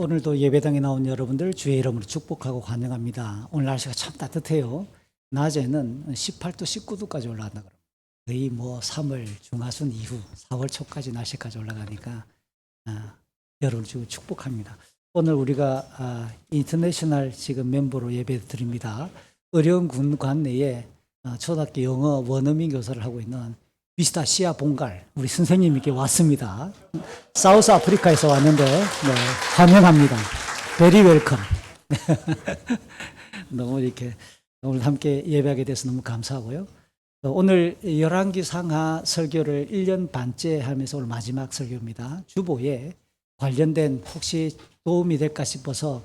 오늘도 예배당에 나온 여러분들 주의 이름으로 축복하고 환영합니다. 오늘 날씨가 참 따뜻해요. 낮에는 18도, 19도까지 올라간다 그러고 거의 3월 중하순 이후 4월 초까지 날씨까지 올라가니까 여러분 지금 축복합니다. 오늘 우리가 인터내셔널 지금 멤버로 예배 드립니다. 어려운 관내에 초등학교 영어 원어민 교사를 하고 있는 비스타 시아 봉갈 우리 선생님이 이렇게 왔습니다. 사우스 아프리카에서 왔는데 환영합니다. 베리 웰컴. 너무 이렇게 오늘 함께 예배하게 돼서 너무 감사하고요. 오늘 열왕기 상하 설교를 1년 반째 하면서 오늘 마지막 설교입니다. 주보에 관련된 혹시 도움이 될까 싶어서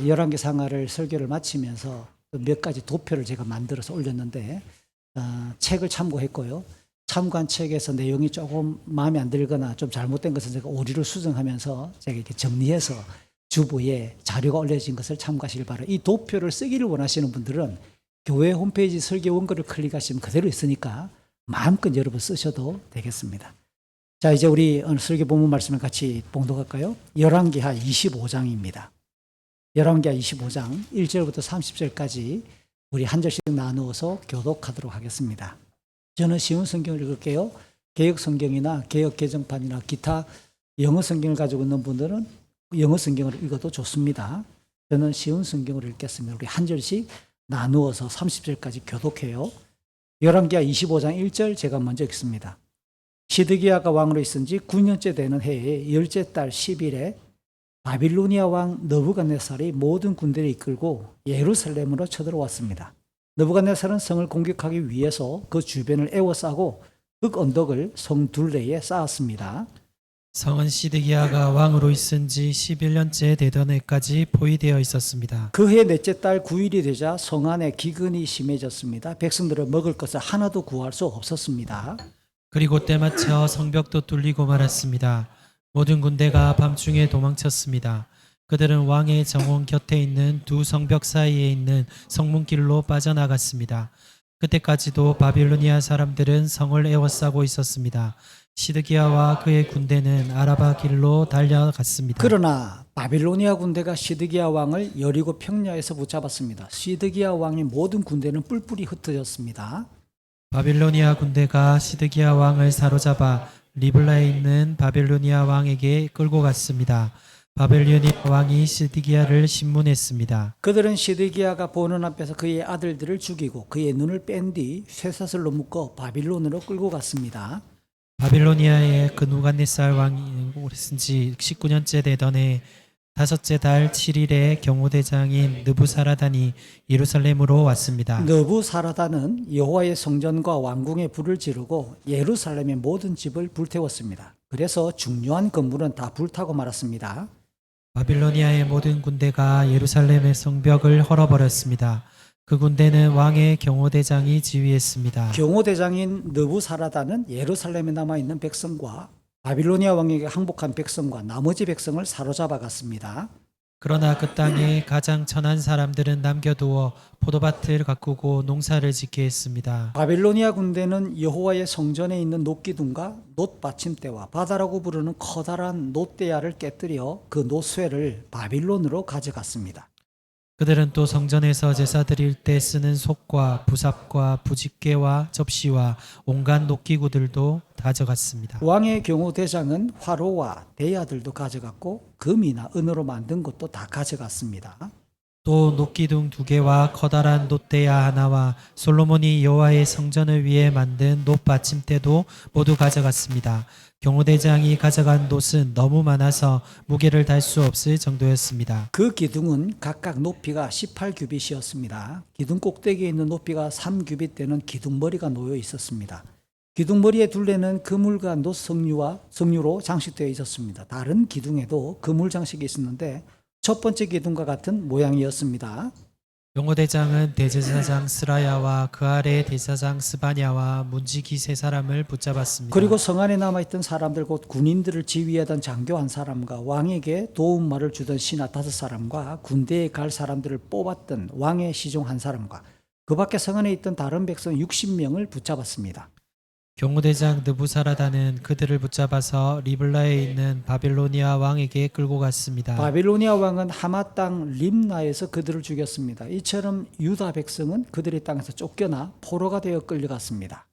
열왕기 상하를 설교를 마치면서 몇 가지 도표를 제가 만들어서 올렸는데 책을 참고했고요. 참고한 책에서 내용이 조금 마음에 안 들거나 좀 잘못된 것은 제가 오류를 수정하면서 제가 이렇게 정리해서 주보에 자료가 올려진 것을 참고하시길 바랍니다. 이 도표를 쓰기를 원하시는 분들은 교회 홈페이지 설교 원고를 클릭하시면 그대로 있으니까 마음껏 여러분 쓰셔도 되겠습니다. 자, 이제 우리 오늘 설교 본문 말씀을 같이 봉독할까요? 열왕기하 25장입니다. 열왕기하 25장 1절부터 30절까지 우리 한 절씩 나누어서 교독하도록 하겠습니다. 저는 쉬운 성경을 읽을게요. 개역 성경이나 개역 개정판이나 기타 영어 성경을 가지고 있는 분들은 영어 성경을 읽어도 좋습니다. 저는 쉬운 성경을 읽겠습니다. 우리 한 절씩 나누어서 30절까지 교독해요. 열왕기하 25장 1절 제가 먼저 읽습니다. 시드기야가 왕으로 있은 지 9년째 되는 해에 10째 달 10일에 바빌로니아 왕 느부갓네살이 모든 군대를 이끌고 예루살렘으로 쳐들어왔습니다. 느부갓네살은 성을 공격하기 위해서 그 주변을 에워싸고 흙 언덕을 성 둘레에 쌓았습니다. 성은 시드기야가 왕으로 있은 지 11년째 되던 해까지 포위되어 있었습니다. 그해 넷째 달 9일이 되자 성 안에 기근이 심해졌습니다. 백성들은 먹을 것을 하나도 구할 수 없었습니다. 그리고 때마쳐 성벽도 뚫리고 말았습니다. 모든 군대가 밤중에 도망쳤습니다. 그들은 왕의 정원 곁에 있는 두 성벽 사이에 있는 성문길로 빠져나갔습니다. 그때까지도 바빌로니아 사람들은 성을 에워싸고 있었습니다. 시드기야와 그의 군대는 아라바 길로 달려갔습니다. 그러나 바빌로니아 군대가 시드기야 왕을 여리고 평야에서 붙잡았습니다. 시드기야 왕의 모든 군대는 뿔뿔이 흩어졌습니다. 바빌로니아 군대가 시드기야 왕을 사로잡아 리블라에 있는 바빌로니아 왕에게 끌고 갔습니다. 바빌로니아 왕이 시드기야를 신문했습니다. 그들은 시드기야가 보는 앞에서 그의 아들들을 죽이고 그의 눈을 뺀 뒤 쇠사슬로 묶어 바빌론으로 끌고 갔습니다. 바빌로니아의 그 느부갓네살 왕이 오래쓴 지 19년째 되던 해 다섯째 달 7일에 경호대장인 느부사라단이 예루살렘으로 왔습니다. 느부사라단은 여호와의 성전과 왕궁에 불을 지르고 예루살렘의 모든 집을 불태웠습니다. 그래서 중요한 건물은 다 불타고 말았습니다. 바빌로니아의 모든 군대가 예루살렘의 성벽을 헐어버렸습니다. 그 군대는 왕의 경호대장이 지휘했습니다. 경호대장인 느부사라단은 예루살렘에 남아있는 백성과 바빌로니아 왕에게 항복한 백성과 나머지 백성을 사로잡아 갔습니다. 그러나 그 땅에 가장 천한 사람들은 남겨두어 포도밭을 가꾸고 농사를 짓게 했습니다. 바빌로니아 군대는 여호와의 성전에 있는 놋기둥과 놋받침대와 바다라고 부르는 커다란 놋대야를 깨뜨려 그 놋쇠를 바빌론으로 가져갔습니다. 그들은 또 성전에서 제사 드릴 때 쓰는 솥과 부삽과 부집게와 접시와 온갖 놋기구들도 가져갔습니다. 왕의 경호대장은 화로와 대야들도 가져갔고 금이나 은으로 만든 것도 다 가져갔습니다. 또 놋기둥 2개와 커다란 놋대야 하나와 솔로몬이 여호와의 성전을 위해 만든 놋받침대도 모두 가져갔습니다. 경호대장이 가져간 놋은 너무 많아서 무게를 달 수 없을 정도였습니다. 그 기둥은 각각 높이가 18규빗이었습니다. 기둥 꼭대기에 있는 높이가 3규빗 되는 기둥머리가 놓여 있었습니다. 기둥머리의 둘레는 그물과 놋 석류로 장식되어 있었습니다. 다른 기둥에도 그물 장식이 있었는데 첫 번째 기둥과 같은 모양이었습니다. 경호대장은 대제사장 스라야와 그 아래 대제사장 스바냐와 문지기 3사람을 붙잡았습니다. 그리고 성 안에 남아있던 사람들 곧 군인들을 지휘하던 장교 1사람과 왕에게 도움말을 주던 신하 5사람과 군대에 갈 사람들을 뽑았던 왕의 시종 1사람과 그 밖에 성 안에 있던 다른 백성 60명을 붙잡았습니다. 경호대장 느부사라다는 그들을 붙잡아서 리블라에 있는 바빌로니아 왕에게 끌고 갔습니다. 바빌로니아 왕은 하마 땅 림나에서 그들을 죽였습니다. 이처럼 유다 백성은 그들의 땅에서 쫓겨나 포로가 되어 끌려갔습니다.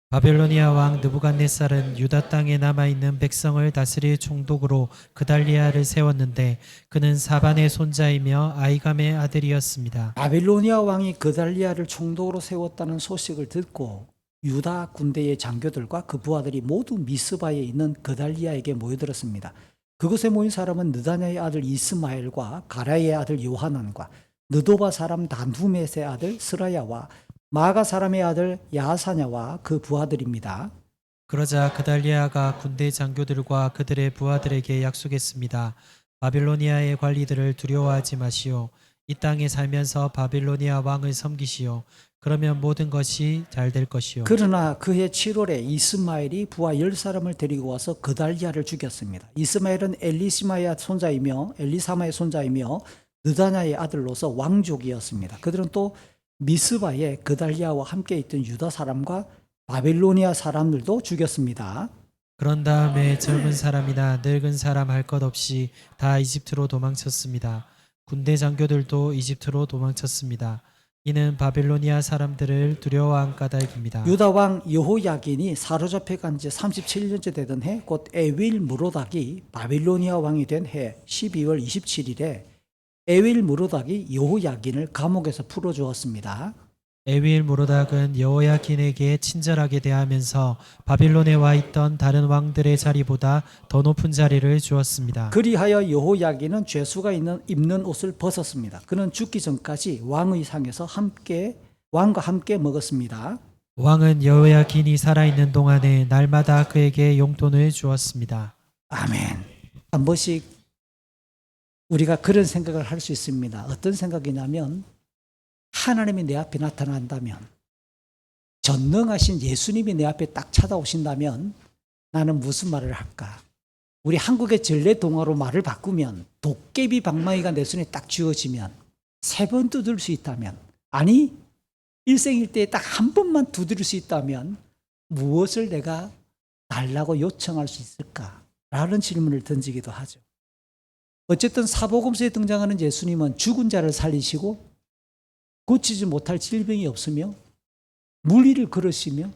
바빌로니아 왕 느부갓네살은 유다 땅에 남아있는 백성을 다스릴 총독으로 그달리아를 세웠는데 그는 사반의 손자이며 아이감의 아들이었습니다. 바빌로니아 왕이 그달리아를 총독으로 세웠다는 소식을 듣고 유다 군대의 장교들과 그 부하들이 모두 미스바에 있는 그달리아에게 모여들었습니다. 그곳에 모인 사람은 느다냐의 아들 이스마엘과 가라의 아들 요하난과 느도바 사람 단후мет의 아들 스라야와 마가 사람의 아들 야사냐와 그 부하들입니다. 그러자 그달리아가 군대 장교들과 그들의 부하들에게 약속했습니다. 바빌로니아의 관리들을 두려워하지 마시오. 이 땅에 살면서 바빌로니아 왕을 섬기시오. 그러면 모든 것이 잘 될 것이요. 그러나 그해 7월에 이스마엘이 부하 10사람을 데리고 와서 그달리아를 죽였습니다. 이스마엘은 엘리시마의 손자이며 엘리사마의 손자이며 느다냐의 아들로서 왕족이었습니다. 그들은 또 미스바에 그달리아와 함께 있던 유다 사람과 바빌로니아 사람들도 죽였습니다. 그런 다음에 젊은 사람이나 늙은 사람 할 것 없이 다 이집트로 도망쳤습니다. 군대 장교들도 이집트로 도망쳤습니다. 이는 바빌로니아 사람들을 두려워한 까닭입니다. 유다 왕 여호야긴이 사로잡혀 간 지 37년째 되던 해, 곧 에윌 무로닥이 바빌로니아 왕이 된 해 12월 27일에 에윌 무로닥이 여호야긴을 감옥에서 풀어주었습니다. 에윌 무로닥은 여호야긴에게 친절하게 대하면서 바빌론에 와 있던 다른 왕들의 자리보다 더 높은 자리를 주었습니다. 그리하여 여호야긴은 죄수가 입는 옷을 벗었습니다. 그는 죽기 전까지 왕의 상에서 왕과 함께 먹었습니다. 왕은 여호야긴이 살아있는 동안에 날마다 그에게 용돈을 주었습니다. 아멘. 한 번씩 우리가 그런 생각을 할 수 있습니다. 어떤 생각이냐면 하나님이 내 앞에 나타난다면, 전능하신 예수님이 내 앞에 딱 찾아오신다면 나는 무슨 말을 할까? 우리 한국의 전래 동화로 말을 바꾸면 도깨비 방망이가 내 손에 딱 쥐어지면 3번 두드릴 수 있다면, 아니 일생일대에 딱 한 번만 두드릴 수 있다면 무엇을 내가 달라고 요청할 수 있을까? 라는 질문을 던지기도 하죠. 어쨌든 사복음서에 등장하는 예수님은 죽은 자를 살리시고 고치지 못할 질병이 없으며 물리를 걸으시며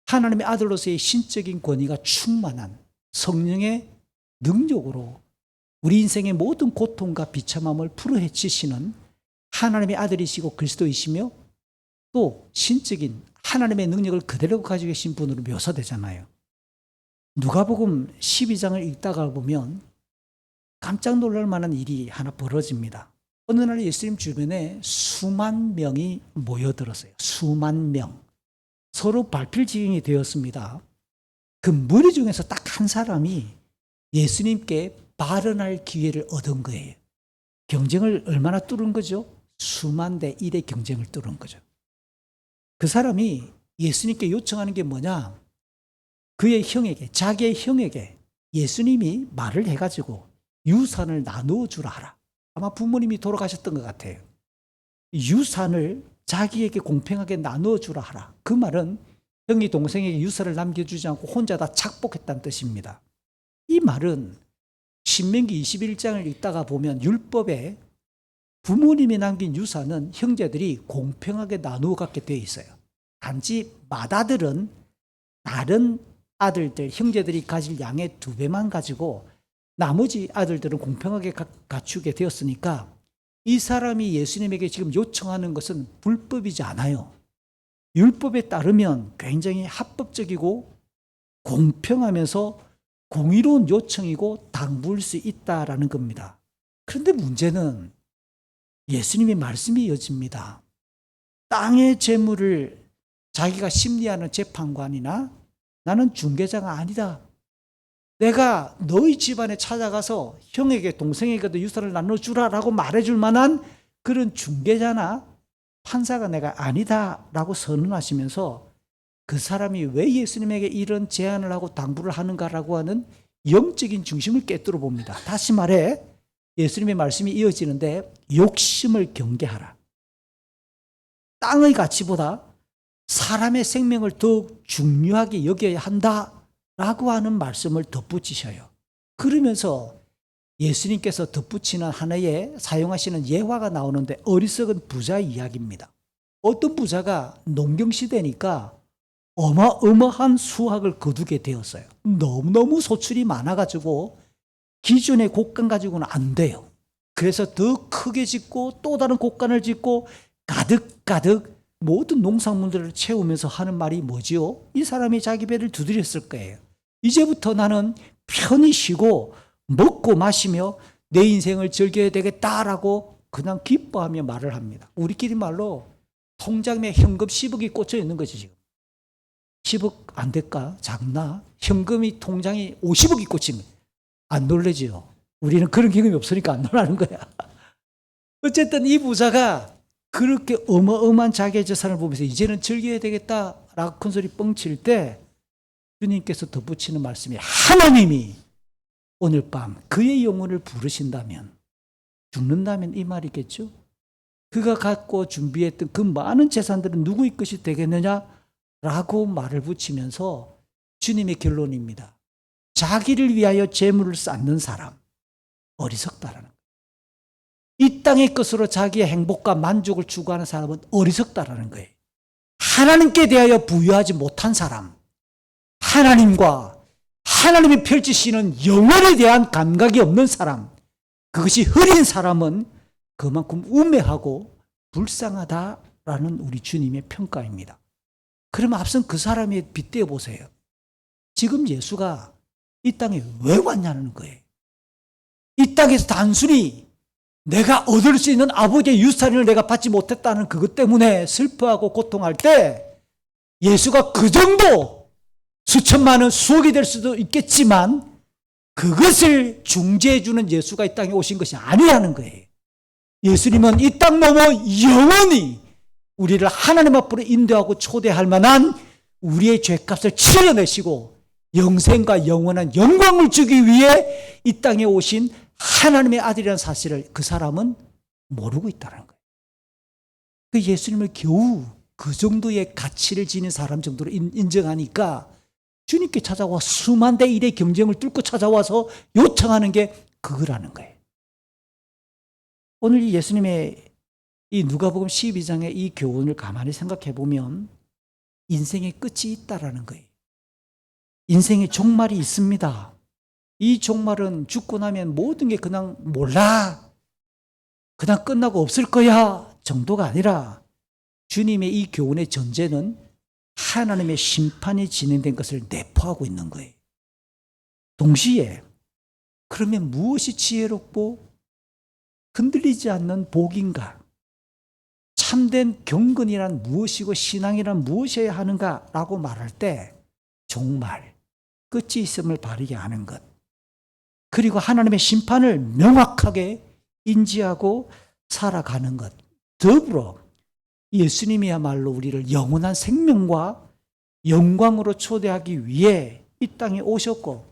하나님의 아들로서의 신적인 권위가 충만한 성령의 능력으로 우리 인생의 모든 고통과 비참함을 풀어헤치시는 하나님의 아들이시고 그리스도이시며 또 신적인 하나님의 능력을 그대로 가지고 계신 분으로 묘사되잖아요. 누가복음 12장을 읽다가 보면 깜짝 놀랄 만한 일이 하나 벌어집니다. 어느 날 예수님 주변에 수만 명이 모여들었어요. 수만 명. 서로 밟힐 지경이 되었습니다. 그 무리 중에서 딱 한 사람이 예수님께 발언할 기회를 얻은 거예요. 경쟁을 얼마나 뚫은 거죠? 수만 대 1의 경쟁을 뚫은 거죠. 그 사람이 예수님께 요청하는 게 뭐냐? 그의 형에게, 자기의 형에게 예수님이 말을 해가지고 유산을 나누어 주라 하라. 아마 부모님이 돌아가셨던 것 같아요. 유산을 자기에게 공평하게 나누어 주라 하라. 그 말은 형이 동생에게 유산을 남겨주지 않고 혼자 다 착복했다는 뜻입니다. 이 말은 신명기 21장을 읽다가 보면 율법에 부모님이 남긴 유산은 형제들이 공평하게 나누어 갖게 되어 있어요. 단지 맏아들은 다른 아들들, 형제들이 가질 양의 2배만 가지고 나머지 아들들은 공평하게 갖추게 되었으니까 이 사람이 예수님에게 지금 요청하는 것은 불법이지 않아요. 율법에 따르면 굉장히 합법적이고 공평하면서 공의로운 요청이고 당부일 수 있다라는 겁니다. 그런데 문제는 예수님의 말씀이 이어집니다. 땅의 재물을 자기가 심리하는 재판관이나 나는 중개자가 아니다. 내가 너희 집안에 찾아가서 형에게 동생에게도 유산을 나눠주라라고 말해줄 만한 그런 중개자나 판사가 내가 아니다라고 선언하시면서 그 사람이 왜 예수님에게 이런 제안을 하고 당부를 하는가라고 하는 영적인 중심을 깨뜨려 봅니다. 다시 말해 예수님의 말씀이 이어지는데 욕심을 경계하라. 땅의 가치보다 사람의 생명을 더욱 중요하게 여겨야 한다라고 하는 말씀을 덧붙이셔요. 그러면서 예수님께서 덧붙이는 하나의 사용하시는 예화가 나오는데 어리석은 부자의 이야기입니다. 어떤 부자가 농경시대니까 어마어마한 수확을 거두게 되었어요. 너무너무 소출이 많아가지고 기존의 곡간 가지고는 안 돼요. 그래서 더 크게 짓고 또 다른 곡간을 짓고 가득가득 모든 농산물들을 채우면서 하는 말이 뭐지요? 이 사람이 자기 배를 두드렸을 거예요. 이제부터 나는 편히 쉬고 먹고 마시며 내 인생을 즐겨야 되겠다라고 그냥 기뻐하며 말을 합니다. 우리끼리 말로 통장에 현금 10억이 꽂혀 있는 거지 지금. 10억 안 될까? 작나? 현금이 통장에 50억이 꽂히면 안 놀라지요. 우리는 그런 경험이 없으니까 안 놀라는 거야. 어쨌든 이 부자가 그렇게 어마어마한 자기의 재산을 보면서 이제는 즐겨야 되겠다라고 큰 소리 뻥칠 때 주님께서 덧붙이는 말씀이 하나님이 오늘 밤 그의 영혼을 부르신다면 죽는다면 이 말이겠죠. 그가 갖고 준비했던 그 많은 재산들은 누구의 것이 되겠느냐라고 말을 붙이면서 주님의 결론입니다. 자기를 위하여 재물을 쌓는 사람 어리석다라는 거예요. 이 땅의 것으로 자기의 행복과 만족을 추구하는 사람은 어리석다라는 거예요. 하나님께 대하여 부여하지 못한 사람, 하나님과 하나님이 펼치시는 영혼에 대한 감각이 없는 사람, 그것이 흐린 사람은 그만큼 우매하고 불쌍하다라는 우리 주님의 평가입니다. 그러면 앞선 그 사람에 빗대어 보세요. 지금 예수가 이 땅에 왜 왔냐는 거예요. 이 땅에서 단순히 내가 얻을 수 있는 아버지의 유산을 내가 받지 못했다는 그것 때문에 슬퍼하고 고통할 때 예수가 그 정도 수천만 원, 수억이 될 수도 있겠지만 그것을 중재해 주는 예수가 이 땅에 오신 것이 아니라는 거예요. 예수님은 이 땅 넘어 영원히 우리를 하나님 앞으로 인도하고 초대할 만한 우리의 죄값을 치러내시고 영생과 영원한 영광을 주기 위해 이 땅에 오신 하나님의 아들이라는 사실을 그 사람은 모르고 있다는 거예요. 그 예수님을 겨우 그 정도의 가치를 지닌 사람 정도로 인정하니까 주님께 찾아와 수만 대 1의 경쟁을 뚫고 찾아와서 요청하는 게 그거라는 거예요. 오늘 예수님의 이 누가복음 12장의 이 교훈을 가만히 생각해 보면 인생의 끝이 있다라는 거예요. 인생의 종말이 있습니다. 이 종말은 죽고 나면 모든 게 그냥 몰라, 그냥 끝나고 없을 거야 정도가 아니라 주님의 이 교훈의 전제는 하나님의 심판이 진행된 것을 내포하고 있는 거예요. 동시에 그러면 무엇이 지혜롭고 흔들리지 않는 복인가? 참된 경건이란 무엇이고 신앙이란 무엇이어야 하는가라고 말할 때 종말, 끝이 있음을 바르게 하는 것, 그리고 하나님의 심판을 명확하게 인지하고 살아가는 것, 더불어 예수님이야말로 우리를 영원한 생명과 영광으로 초대하기 위해 이 땅에 오셨고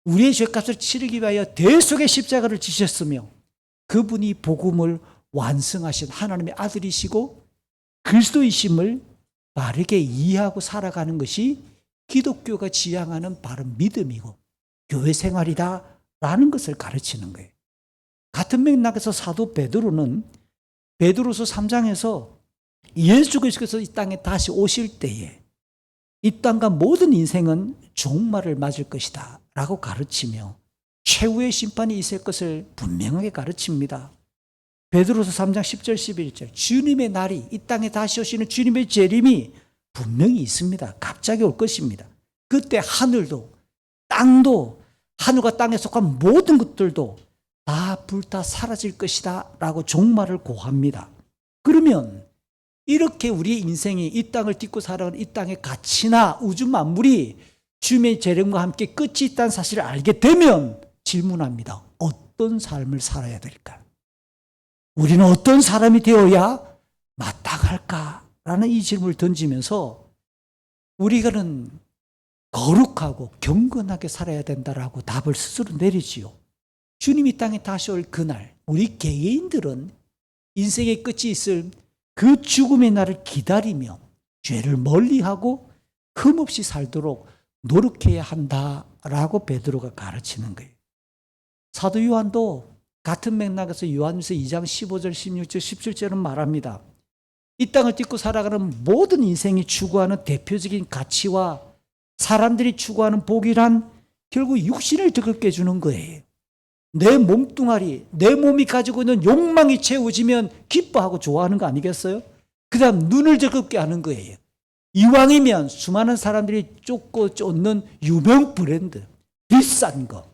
우리의 죄값을 치르기 위하여 대속의 십자가를 지셨으며 그분이 복음을 완성하신 하나님의 아들이시고 그리스도이심을 바르게 이해하고 살아가는 것이 기독교가 지향하는 바른 믿음이고 교회 생활이다라는 것을 가르치는 거예요. 같은 맥락에서 사도 베드로는 베드로서 3장에서 예수 그리스도께서 이 땅에 다시 오실 때에 이 땅과 모든 인생은 종말을 맞을 것이다 라고 가르치며 최후의 심판이 있을 것을 분명하게 가르칩니다. 베드로서 3장 10절 11절 주님의 날이 이 땅에 다시 오시는 주님의 재림이 분명히 있습니다. 갑자기 올 것입니다. 그때 하늘도 땅도 하늘과 땅에 속한 모든 것들도 다 불타 사라질 것이다 라고 종말을 고합니다. 그러면 이렇게 우리의 인생이 이 땅을 딛고 살아가는 이 땅의 가치나 우주 만물이 주님의 재림과 함께 끝이 있다는 사실을 알게 되면 질문합니다. 어떤 삶을 살아야 될까? 우리는 어떤 사람이 되어야 마땅할까라는 이 질문을 던지면서 우리가는 거룩하고 경건하게 살아야 된다라고 답을 스스로 내리지요. 주님이 땅에 다시 올 그날 우리 개개인들은 인생의 끝이 있을 그 죽음의 날을 기다리며 죄를 멀리하고 흠없이 살도록 노력해야 한다라고 베드로가 가르치는 거예요. 사도 요한도 같은 맥락에서 요한일서 2장 15절, 16절, 17절은 말합니다. 이 땅을 딛고 살아가는 모든 인생이 추구하는 대표적인 가치와 사람들이 추구하는 복이란 결국 육신을 즐겁게 해주는 거예요. 내 몸뚱아리, 내 몸이 가지고 있는 욕망이 채워지면 기뻐하고 좋아하는 거 아니겠어요? 그 다음 눈을 즐겁게 하는 거예요. 이왕이면 수많은 사람들이 쫓고 쫓는 유명 브랜드, 비싼 거,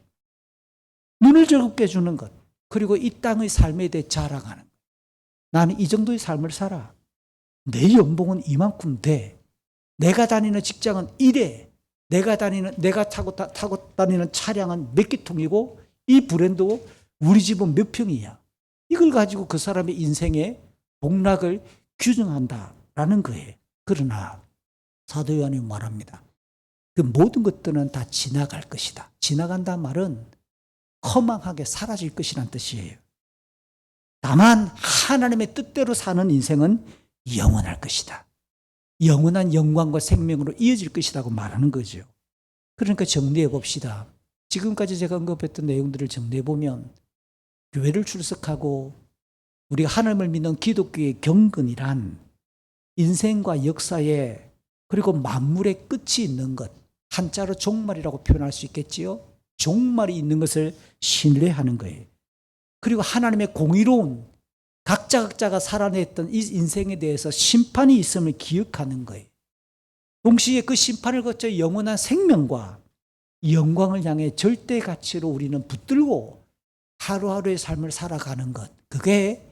눈을 즐겁게 해주는 것, 그리고 이 땅의 삶에 대해 자랑하는 것. 나는 이 정도의 삶을 살아. 내 연봉은 이만큼 돼. 내가 다니는 직장은 이래. 내가 타고 다니는 차량은 몇 개 통이고 이 브랜드 우리 집은 몇 평이야. 이걸 가지고 그 사람의 인생의 복락을 규정한다라는 거예요. 그러나 사도 요한이 말합니다. 그 모든 것들은 다 지나갈 것이다. 지나간다는 말은 허망하게 사라질 것이란 뜻이에요. 다만 하나님의 뜻대로 사는 인생은 영원할 것이다. 영원한 영광과 생명으로 이어질 것이라고 말하는 거죠. 그러니까 정리해 봅시다. 지금까지 제가 언급했던 내용들을 정리해 보면 교회를 출석하고 우리가 하나님을 믿는 기독교의 경건이란 인생과 역사에 그리고 만물의 끝이 있는 것, 한자로 종말이라고 표현할 수 있겠지요. 종말이 있는 것을 신뢰하는 거예요. 그리고 하나님의 공의로운 각자가 살아냈던 이 인생에 대해서 심판이 있음을 기억하는 거예요. 동시에 그 심판을 거쳐 영원한 생명과 영광을 향해 절대 가치로 우리는 붙들고 하루하루의 삶을 살아가는 것, 그게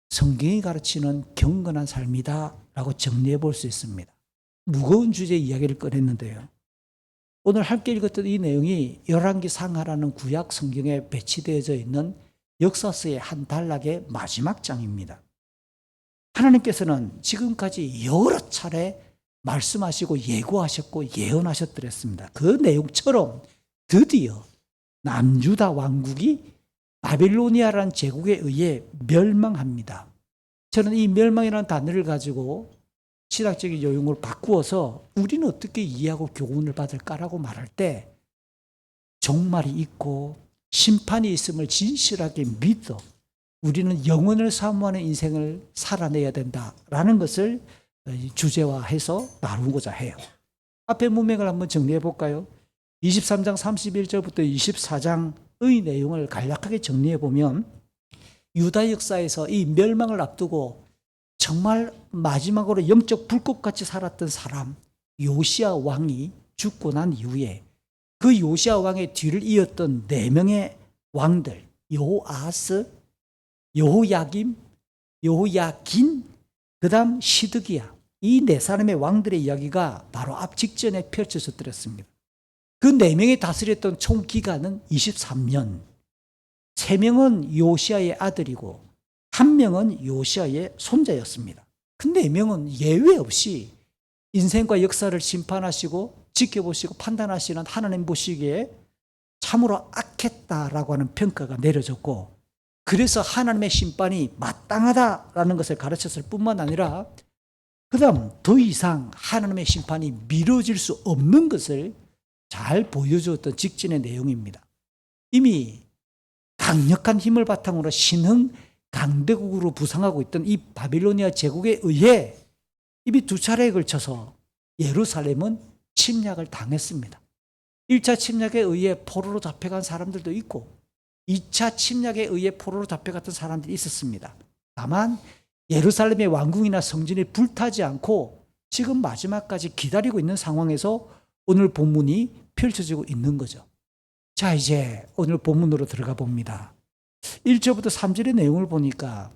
성경이 가르치는 경건한 삶이다라고 정리해 볼 수 있습니다. 무거운 주제의 이야기를 꺼냈는데요. 오늘 함께 읽었던 이 내용이 열왕기 상하라는 구약 성경에 배치되어져 있는 역사서의 한 단락의 마지막 장입니다. 하나님께서는 지금까지 여러 차례 말씀하시고 예고하셨고 예언하셨더랬습니다. 그 내용처럼 드디어 남유다 왕국이 바빌로니아라는 제국에 의해 멸망합니다. 저는 이 멸망이라는 단어를 가지고 신학적인 요용을 바꾸어서 우리는 어떻게 이해하고 교훈을 받을까라고 말할 때 종말이 있고 심판이 있음을 진실하게 믿어 우리는 영혼을 사모하는 인생을 살아내야 된다라는 것을 주제화해서 나누고자 해요. 앞에 문맥을 한번 정리해 볼까요? 23장 31절부터 24장의 내용을 간략하게 정리해 보면 유다 역사에서 이 멸망을 앞두고 정말 마지막으로 영적 불꽃같이 살았던 사람 요시야 왕이 죽고 난 이후에 그 요시야 왕의 뒤를 이었던 4명의 왕들 여호아스, 여호야김, 여호야긴, 그 다음 시드기야, 이 4사람의 왕들의 이야기가 바로 앞 직전에 펼쳐졌더랬습니다. 그 4명이 다스렸던 총 기간은 23년. 3명은 요시야의 아들이고 1명은 요시야의 손자였습니다. 그 4명은 예외 없이 인생과 역사를 심판하시고 지켜보시고 판단하시는 하나님 보시기에 참으로 악했다라고 하는 평가가 내려졌고, 그래서 하나님의 심판이 마땅하다라는 것을 가르쳤을 뿐만 아니라 그 다음 더 이상 하나님의 심판이 미뤄질 수 없는 것을 잘 보여주었던 직전의 내용입니다. 이미 강력한 힘을 바탕으로 신흥 강대국으로 부상하고 있던 이 바빌로니아 제국에 의해 이미 2차례에 걸쳐서 예루살렘은 침략을 당했습니다. 1차 침략에 의해 포로로 잡혀간 사람들도 있고 2차 침략에 의해 포로로 잡혀갔던 사람들이 있었습니다. 다만 예루살렘의 왕궁이나 성전이 불타지 않고 지금 마지막까지 기다리고 있는 상황에서 오늘 본문이 펼쳐지고 있는 거죠. 자, 이제 오늘 본문으로 들어가 봅니다. 1절부터 3절의 내용을 보니까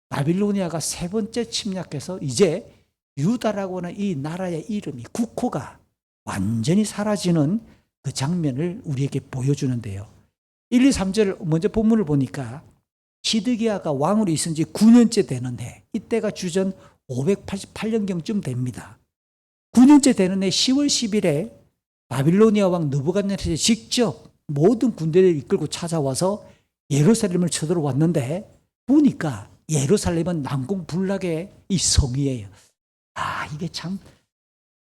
바빌로니아가 3번째 침략해서 이제 유다라고 하는 이 나라의 이름이, 국호가 완전히 사라지는 그 장면을 우리에게 보여주는데요. 1, 2, 3절 먼저 본문을 보니까 시드기야가 왕으로 있은 지 9년째 되는 해, 이때가 주전 588년경쯤 됩니다. 9년째 되는 해 10월 10일에 바빌로니아 왕 느부갓네살이 직접 모든 군대를 이끌고 찾아와서 예루살렘을 쳐들어왔는데 보니까 예루살렘은 난공불락의 이 성이에요. 이게 참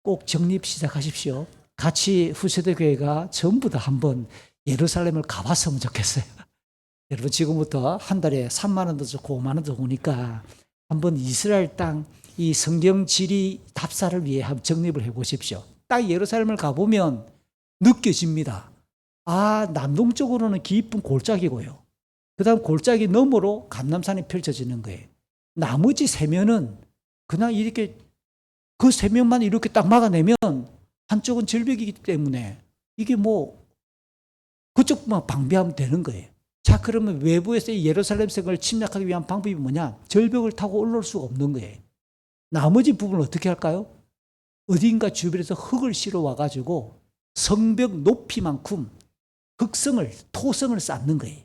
꼭 정립 시작하십시오. 같이 후세대 교회가 전부 다 한번 예루살렘을 가봤으면 좋겠어요. 여러분 지금부터 한 달에 3만 원도 좋고 5만 원도 오니까 한번 이스라엘 땅 이 성경 지리 답사를 위해 한번 정립을 해보십시오. 딱 예루살렘을 가보면 느껴집니다. 아, 남동쪽으로는 깊은 골짜기고요. 그 다음 골짜기 너머로 감람산이 펼쳐지는 거예요. 나머지 세면은 그냥 이렇게 그 세면만 이렇게 딱 막아내면 한쪽은 절벽이기 때문에 이게 뭐 그쪽만 방비하면 되는 거예요. 자, 그러면 외부에서 예루살렘 성을 침략하기 위한 방법이 뭐냐? 절벽을 타고 올라올 수가 없는 거예요. 나머지 부분을 어떻게 할까요? 어딘가 주변에서 흙을 실어 와가지고 성벽 높이만큼 토성을 쌓는 거예요.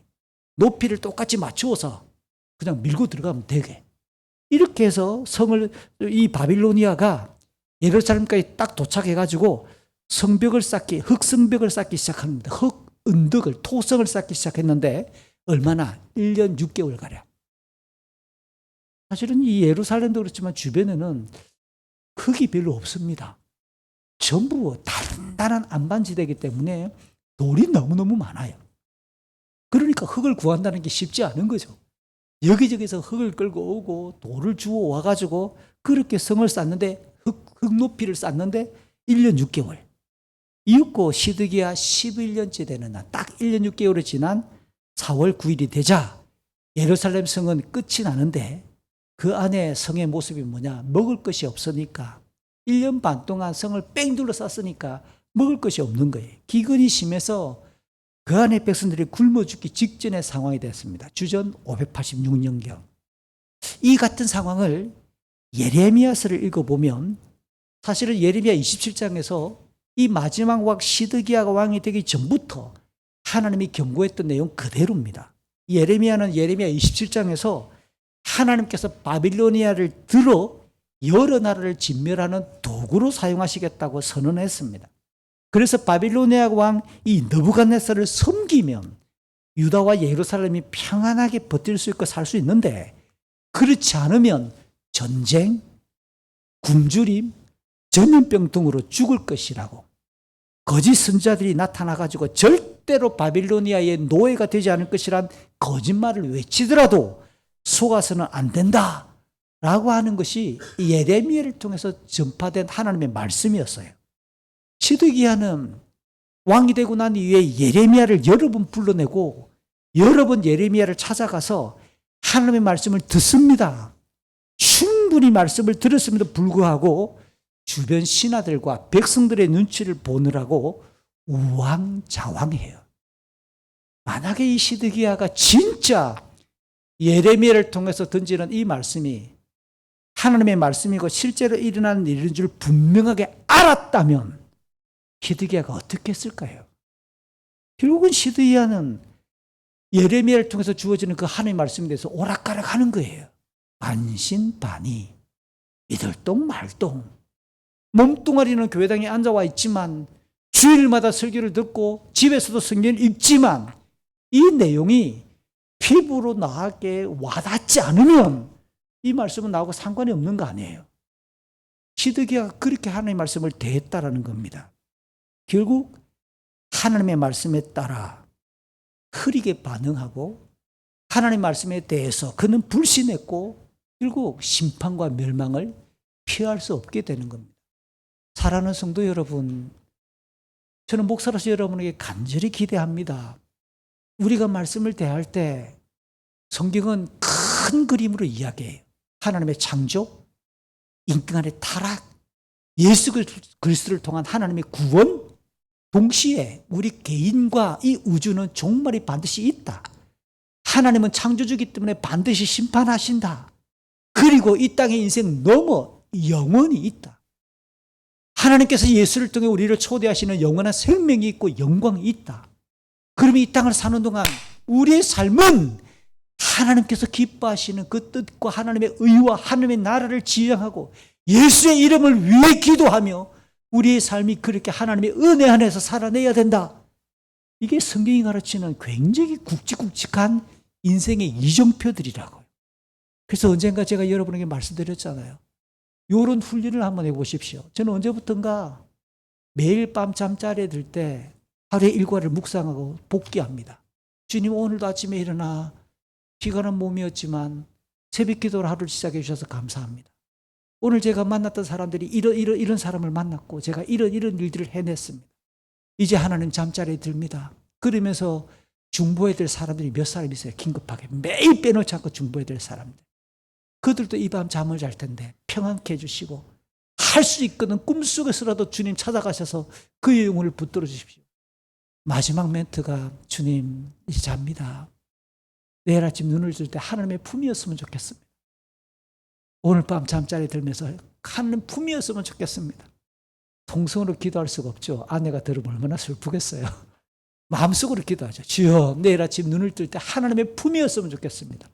높이를 똑같이 맞추어서 그냥 밀고 들어가면 되게. 이렇게 해서 이 바빌로니아가 예루살렘까지 딱 도착해가지고 흙성벽을 쌓기 시작합니다. 토성을 쌓기 시작했는데 얼마나? 1년 6개월가량. 사실은 이 예루살렘도 그렇지만 주변에는 흙이 별로 없습니다. 전부 단단한 안반지대이기 때문에 돌이 너무너무 많아요. 그러니까 흙을 구한다는 게 쉽지 않은 거죠. 여기저기서 흙을 끌고 오고 돌을 주워 와가지고 그렇게 성을 쌓는데 흙 높이를 쌓는데 1년 6개월. 이윽고 시드기야 11년째 되는 날, 딱 1년 6개월이 지난 4월 9일이 되자 예루살렘 성은 끝이 나는데 그 안에 성의 모습이 뭐냐? 먹을 것이 없으니까 1년 반 동안 성을 뺑 둘러쌌으니까 먹을 것이 없는 거예요. 기근이 심해서 그 안에 백성들이 굶어 죽기 직전의 상황이 됐습니다. 주전 586년경. 이 같은 상황을 예레미야서를 읽어보면 사실은 예레미야 27장에서 이 마지막 왕 시드기야가 왕이 되기 전부터 하나님이 경고했던 내용 그대로입니다. 예레미야는 예레미야 27장에서 하나님께서 바빌로니아를 들어 여러 나라를 진멸하는 도구로 사용하시겠다고 선언했습니다. 그래서 바빌로니아 왕 이 느부갓네살을 섬기면 유다와 예루살렘이 평안하게 버틸 수 있고 살 수 있는데 그렇지 않으면 전쟁, 굶주림, 전염병 등으로 죽을 것이라고 거짓 선지자들이 나타나가지고 절대로 바빌로니아의 노예가 되지 않을 것이란 거짓말을 외치더라도 속아서는 안 된다라고 하는 것이 예레미야를 통해서 전파된 하나님의 말씀이었어요. 시드기야는 왕이 되고 난 이후에 예레미야를 여러 번 불러내고 여러 번 예레미야를 찾아가서 하나님의 말씀을 듣습니다. 충분히 말씀을 들었음에도 불구하고 주변 신하들과 백성들의 눈치를 보느라고 우왕좌왕해요. 만약에 이 시드기야가 진짜 예레미야를 통해서 던지는 이 말씀이 하나님의 말씀이고 실제로 일어나는 일인 줄 분명하게 알았다면 시드기야가 어떻게 했을까요? 결국은 시드기야는 예레미야를 통해서 주어지는 그 하나님의 말씀에 대해서 오락가락 하는 거예요. 반신반의, 이들똥 말똥. 몸뚱아리는 교회당에 앉아와 있지만 주일마다 설교를 듣고 집에서도 성경을 읽지만 이 내용이 피부로 나에게 와닿지 않으면 이 말씀은 나하고 상관이 없는 거 아니에요. 시드기야가 그렇게 하나님의 말씀을 대했다라는 겁니다. 결국 하나님의 말씀에 따라 흐리게 반응하고 하나님의 말씀에 대해서 그는 불신했고 결국 심판과 멸망을 피할 수 없게 되는 겁니다. 사랑하는 성도 여러분, 저는 목사로서 여러분에게 간절히 기대합니다. 우리가 말씀을 대할 때 성경은 큰 그림으로 이야기해요. 하나님의 창조, 인간의 타락, 예수 그리스도를 통한 하나님의 구원, 동시에 우리 개인과 이 우주는 종말이 반드시 있다. 하나님은 창조주기 때문에 반드시 심판하신다. 그리고 이 땅의 인생 넘어 영원이 있다. 하나님께서 예수를 통해 우리를 초대하시는 영원한 생명이 있고 영광이 있다. 그러면 이 땅을 사는 동안 우리의 삶은 하나님께서 기뻐하시는 그 뜻과 하나님의 의와 하나님의 나라를 지향하고 예수의 이름을 위해 기도하며 우리의 삶이 그렇게 하나님의 은혜 안에서 살아내야 된다. 이게 성경이 가르치는 굉장히 굵직굵직한 인생의 이정표들이라고요. 그래서 언젠가 제가 여러분에게 말씀드렸잖아요. 이런 훈련을 한번 해보십시오. 저는 언제부턴가 매일 밤 잠자리에 들 때 하루의 일과를 묵상하고 복귀합니다. 주님, 오늘도 아침에 일어나 피곤한 몸이었지만 새벽 기도로 하루를 시작해 주셔서 감사합니다. 오늘 제가 만났던 사람들이 이런 사람을 만났고 제가 이런 일들을 해냈습니다. 이제 하나님 잠자리에 듭니다. 그러면서 중보해야 될 사람들이 몇 사람 있어요. 긴급하게 매일 빼놓지 않고 중보해야 될 사람들. 그들도 이 밤 잠을 잘 텐데 평안케 해주시고 할 수 있거든 꿈속에서라도 주님 찾아가셔서 그의 영혼을 붙들어 주십시오. 마지막 멘트가 주님 이제 잡니다. 내일 아침 눈을 뜰 때 하나님의 품이었으면 좋겠습니다. 오늘 밤 잠자리에 들면서 하나님 품이었으면 좋겠습니다. 통성으로 기도할 수가 없죠. 아내가 들으면 얼마나 슬프겠어요. 마음속으로 기도하죠. 주여, 내일 아침 눈을 뜰 때 하나님의 품이었으면 좋겠습니다.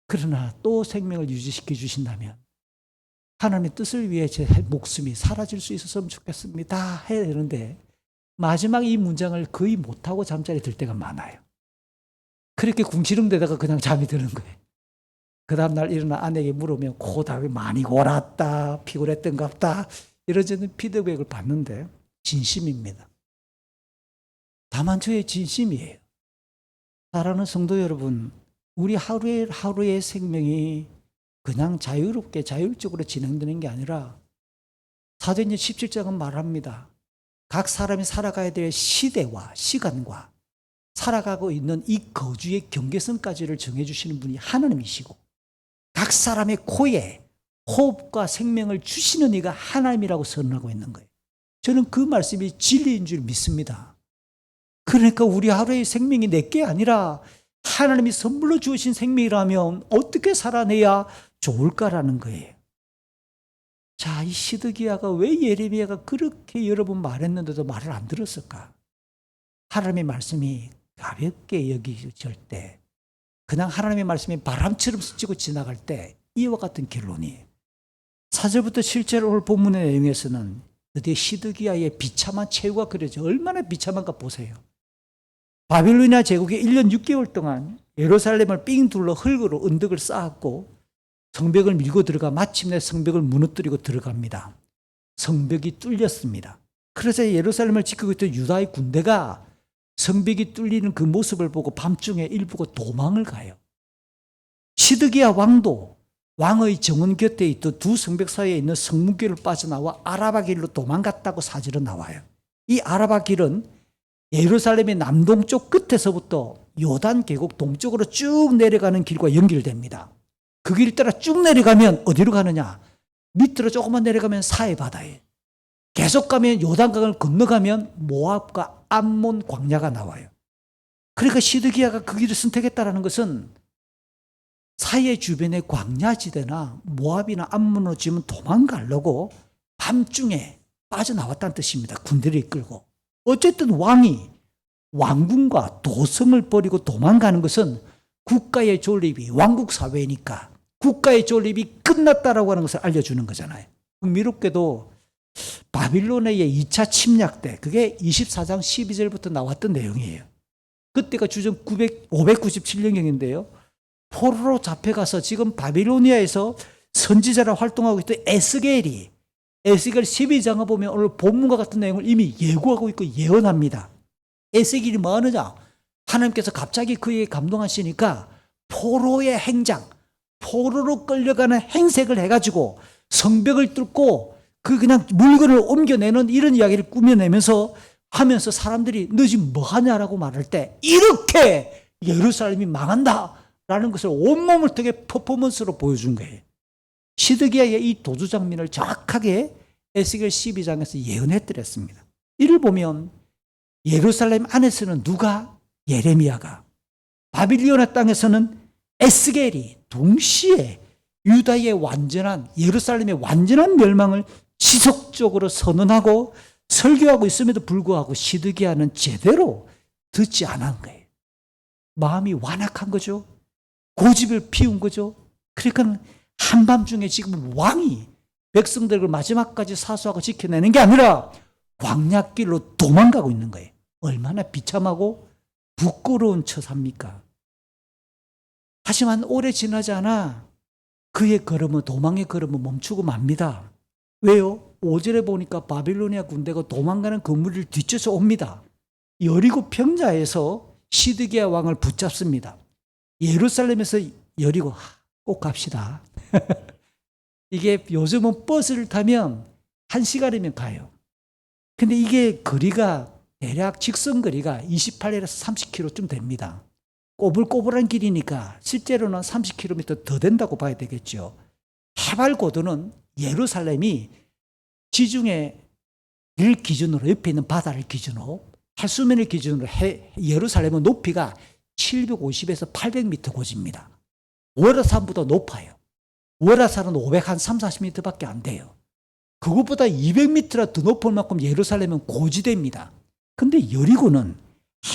그러나 또 생명을 유지시켜 주신다면 하나님의 뜻을 위해 제 목숨이 사라질 수 있었으면 좋겠습니다 해야 되는데 마지막 이 문장을 거의 못하고 잠자리에 들 때가 많아요. 그렇게 궁시렁대다가 그냥 잠이 드는 거예요. 그 다음날 일어나 아내에게 물으면 고답이 많이 골았다, 피곤했던갑다 이런 피드백을 받는데 진심입니다. 다만 저의 진심이에요. 사랑하는 성도 여러분, 우리 하루의 생명이 그냥 자유롭게 자율적으로 진행되는 게 아니라 사도행전 17장은 말합니다. 각 사람이 살아가야 될 시대와 시간과 살아가고 있는 이 거주의 경계선까지를 정해주시는 분이 하나님이시고 각 사람의 코에 호흡과 생명을 주시는 이가 하나님이라고 선언하고 있는 거예요. 저는 그 말씀이 진리인 줄 믿습니다. 그러니까 우리 하루의 생명이 내게 아니라 하나님이 선물로 주신 생명이라면 어떻게 살아내야 좋을까라는 거예요. 자, 이 시드기야가 왜 예레미야가 그렇게 여러 번 말했는데도 말을 안 들었을까? 하나님의 말씀이 가볍게 여겨질 때, 그냥 하나님의 말씀이 바람처럼 스치고 지나갈 때 이와 같은 결론이에요. 4절부터 7절 오늘 본문의 내용에서는 드디어 시드기야의 비참한 최후가 그려져. 얼마나 비참한가 보세요. 바빌로니아 제국이 1년 6개월 동안 예루살렘을 삥 둘러 흙으로 언덕을 쌓았고 성벽을 밀고 들어가 마침내 성벽을 무너뜨리고 들어갑니다. 성벽이 뚫렸습니다. 그래서 예루살렘을 지키고 있던 유다의 군대가 성벽이 뚫리는 그 모습을 보고 밤중에 일부가 도망을 가요. 시드기야 왕도 왕의 정원 곁에 있던 두 성벽 사이에 있는 성문길을 빠져나와 아라바 길로 도망갔다고 사실은 나와요. 이 아라바 길은 예루살렘의 남동쪽 끝에서부터 요단 계곡 동쪽으로 쭉 내려가는 길과 연결됩니다. 그 길 따라 쭉 내려가면 어디로 가느냐? 밑으로 조금만 내려가면 사해 바다에, 계속 가면 요단강을 건너가면 모압과 암몬 광야가 나와요. 그러니까 시드기야가 그 길을 선택했다는 것은 사해 주변의 광야지대나 모압이나 암몬으로 지금 도망가려고 밤중에 빠져나왔다는 뜻입니다. 군대를 이끌고. 어쨌든 왕이 왕궁과 도성을 버리고 도망가는 것은 국가의 존립이 왕국 사회니까 국가의 존립이 끝났다라고 하는 것을 알려주는 거잖아요. 흥미롭게도 바빌로니아의 2차 침략 때 그게 24장 12절부터 나왔던 내용이에요. 그때가 주전 597년경인데요. 포로로 잡혀가서 지금 바빌로니아에서 선지자로 활동하고 있던 에스겔이 에스겔 12장을 보면 오늘 본문과 같은 내용을 이미 예고하고 있고 예언합니다. 에스겔이 뭐 하느냐? 하나님께서 갑자기 그에게 감동하시니까 포로의 행장, 포로로 끌려가는 행색을 해가지고 성벽을 뚫고 그냥 물건을 옮겨내는 이런 이야기를 꾸며내면서 하면서 사람들이 너 지금 뭐 하냐라고 말할 때 이렇게 예루살렘이 망한다라는 것을 온몸을 통해 퍼포먼스로 보여준 거예요. 시드기야의 이 도주 장면을 정확하게 에스겔 12장에서 예언해드렸습니다. 이를 보면 예루살렘 안에서는 누가? 예레미야가, 바빌로니아 땅에서는 에스겔이 동시에 유다의 완전한, 예루살렘의 완전한 멸망을 지속적으로 선언하고 설교하고 있음에도 불구하고 시드기야는 제대로 듣지 않은 거예요. 마음이 완악한 거죠. 고집을 피운 거죠. 그러니까 한밤중에 지금 왕이 백성들을 마지막까지 사수하고 지켜내는 게 아니라 광야길로 도망가고 있는 거예요. 얼마나 비참하고 부끄러운 처사입니까? 하지만 오래 지나지 않아 그의 걸음은 도망의 걸음은 멈추고 맙니다. 왜요? 5절에 보니까 바빌로니아 군대가 도망가는 건물을 뒤쫓아 옵니다. 여리고 평자에서 시드기야 왕을 붙잡습니다. 예루살렘에서 여리고 꼭 갑시다. 이게 요즘은 버스를 타면 1시간이면 가요. 근데 이게 거리가 대략 직선 거리가 28에서 30km쯤 됩니다. 꼬불꼬불한 길이니까 실제로는 30km 더 된다고 봐야 되겠죠. 해발 고도는 예루살렘이 지중해를 기준으로 옆에 있는 바다를 기준으로 해수면을 기준으로 예루살렘은 높이가 750에서 800m 고지입니다. 월화산보다 높아요. 월화산은 530, 40m밖에 안 돼요. 그것보다 200m나 더 높을 만큼 예루살렘은 고지대입니다. 근데 여리고는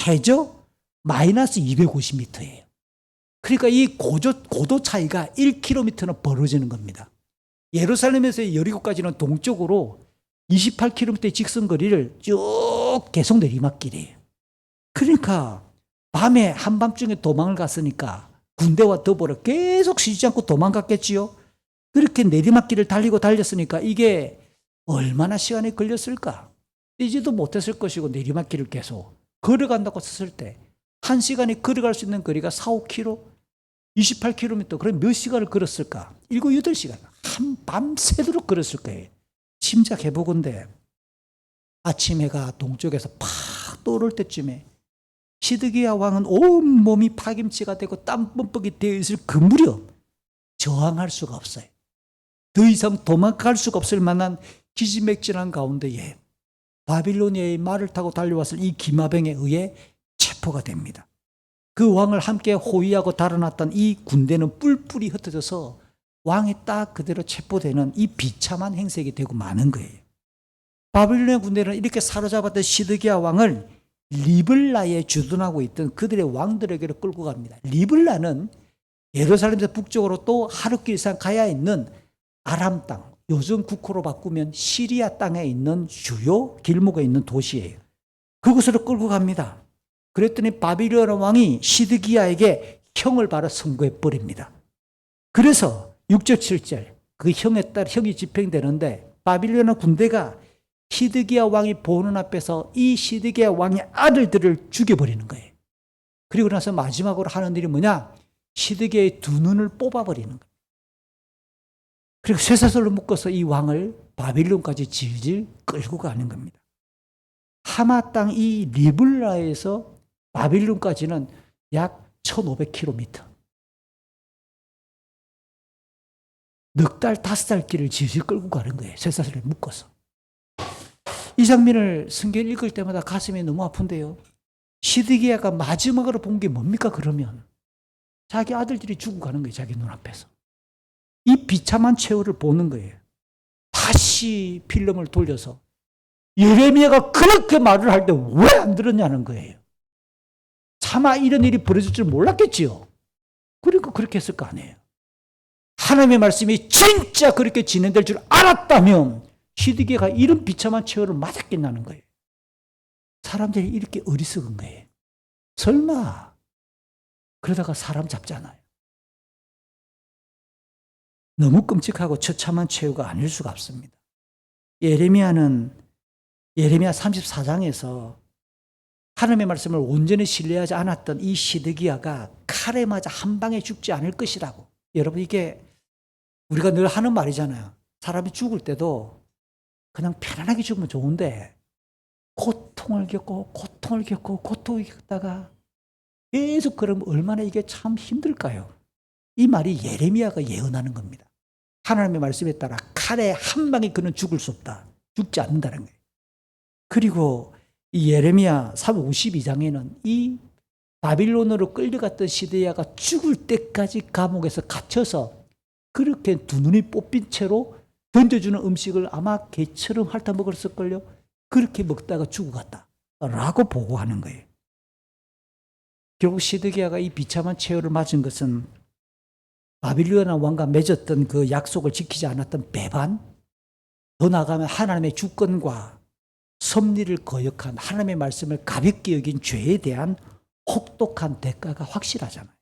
해저 마이너스 250m예요. 그러니까 이 고도 차이가 1km나 벌어지는 겁니다. 예루살렘에서 여리고까지는 동쪽으로 28km의 직선 거리를 쭉 계속 내리막길이에요. 그러니까 밤에 한밤중에 도망을 갔으니까 군대와 더불어 계속 쉬지 않고 도망갔겠지요. 그렇게 내리막길을 달렸으니까 이게 얼마나 시간이 걸렸을까? 뛰지도 못했을 것이고 내리막길을 계속 걸어간다고 썼을 때 1시간에 걸어갈 수 있는 거리가 4, 5km, 28km. 그럼 몇 시간을 걸었을까? 7, 8시간. 밤새도록 걸었을 거예요. 짐작해보건대 아침 해가 동쪽에서 팍 떠오를 때쯤에 시드기야 왕은 온몸이 파김치가 되고 땀 뻔뻑이 되어 있을 그 무렵 저항할 수가 없어요. 더 이상 도망갈 수가 없을 만한 기지맥진한 가운데에 바빌로니아의 말을 타고 달려왔을 이 기마병에 의해 체포가 됩니다. 그 왕을 함께 호위하고 달아났던 이 군대는 뿔뿔이 흩어져서 왕이 딱 그대로 체포되는 이 비참한 행색이 되고 마는 거예요. 바빌로니아 군대는 이렇게 사로잡았던 시드기야 왕을 리블라에 주둔하고 있던 그들의 왕들에게로 끌고 갑니다. 리블라는 예루살렘에서 북쪽으로 또 하루길 이상 가야 있는 아람 땅, 요즘 국호로 바꾸면 시리아 땅에 있는 주요 길목에 있는 도시예요. 그곳으로 끌고 갑니다. 그랬더니 바빌로니아 왕이 시드기야에게 형을 바로 선고해 버립니다. 그래서 6절 7절 그 형에 따라 형이 집행되는데 바빌로니아 군대가 시드기야 왕이 보는 앞에서 이 시드기야 왕의 아들들을 죽여버리는 거예요. 그리고 나서 마지막으로 하는 일이 뭐냐? 시드기야의 두 눈을 뽑아버리는 거예요. 그리고 쇠사슬로 묶어서 이 왕을 바빌론까지 질질 끌고 가는 겁니다. 하마 땅 이 리블라에서 바빌론까지는 약 1500km. 넉 달, 5달 길을 질질 끌고 가는 거예요. 쇠사슬을 묶어서. 이 장면을 성경 읽을 때마다 가슴이 너무 아픈데요. 시드기야가 마지막으로 본 게 뭡니까 그러면? 자기 아들들이 죽어가는 거예요. 자기 눈앞에서. 이 비참한 최후를 보는 거예요. 다시 필름을 돌려서 예레미야가 그렇게 말을 할 때 왜 안 들었냐는 거예요. 차마 이런 일이 벌어질 줄 몰랐겠지요. 그러니까 그렇게 했을 거 아니에요. 하나님의 말씀이 진짜 그렇게 진행될 줄 알았다면 시드기야가 이런 비참한 최후를 맞았겠냐는 거예요. 사람들이 이렇게 어리석은 거예요. 설마 그러다가 사람 잡잖아요. 너무 끔찍하고 처참한 최후가 아닐 수가 없습니다. 예레미야 34장에서 하나님의 말씀을 온전히 신뢰하지 않았던 이 시드기야가 칼에 맞아 한 방에 죽지 않을 것이라고. 여러분 이게 우리가 늘 하는 말이잖아요. 사람이 죽을 때도 그냥 편안하게 죽으면 좋은데 고통을 겪고 고통을 겪다가 계속 그러면 얼마나 이게 참 힘들까요? 이 말이 예레미야가 예언하는 겁니다. 하나님의 말씀에 따라 칼에 한 방에 그는 죽을 수 없다. 죽지 않는다는 거예요. 그리고 이 예레미야 52장에는 이 바빌론으로 끌려갔던 시드기야가 죽을 때까지 감옥에서 갇혀서 그렇게 두 눈이 뽑힌 채로 던져주는 음식을 아마 개처럼 핥아 먹었을걸요. 그렇게 먹다가 죽어갔다 라고 보고하는 거예요. 결국 시드기야가 이 비참한 최후를 맞은 것은 바빌로니아 왕과 맺었던 그 약속을 지키지 않았던 배반, 더 나아가면 하나님의 주권과 섭리를 거역한 하나님의 말씀을 가볍게 여긴 죄에 대한 혹독한 대가가 확실하잖아요.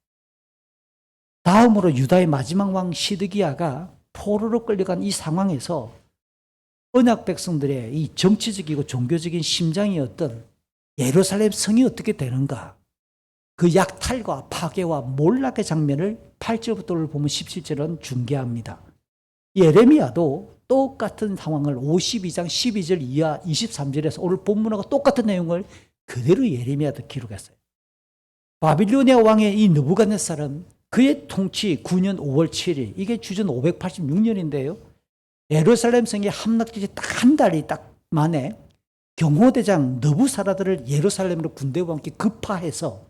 다음으로 유다의 마지막 왕 시드기야가 포로로 끌려간 이 상황에서 언약 백성들의 이 정치적이고 종교적인 심장이었던 예루살렘 성이 어떻게 되는가, 그 약탈과 파괴와 몰락의 장면을 8절부터를 보면 17절은 중계합니다. 예레미야도 똑같은 상황을 52장 12절 이하 23절에서 오늘 본문하고 똑같은 내용을 그대로 예레미야도 기록했어요. 바빌로니아 왕의 이 느부갓네살은 그의 통치 9년 5월 7일, 이게 주전 586년인데요. 예루살렘 성의 함락기지 딱 한 달이 딱 만에 경호대장 느부사라들을 예루살렘으로 군대와 함께 급파해서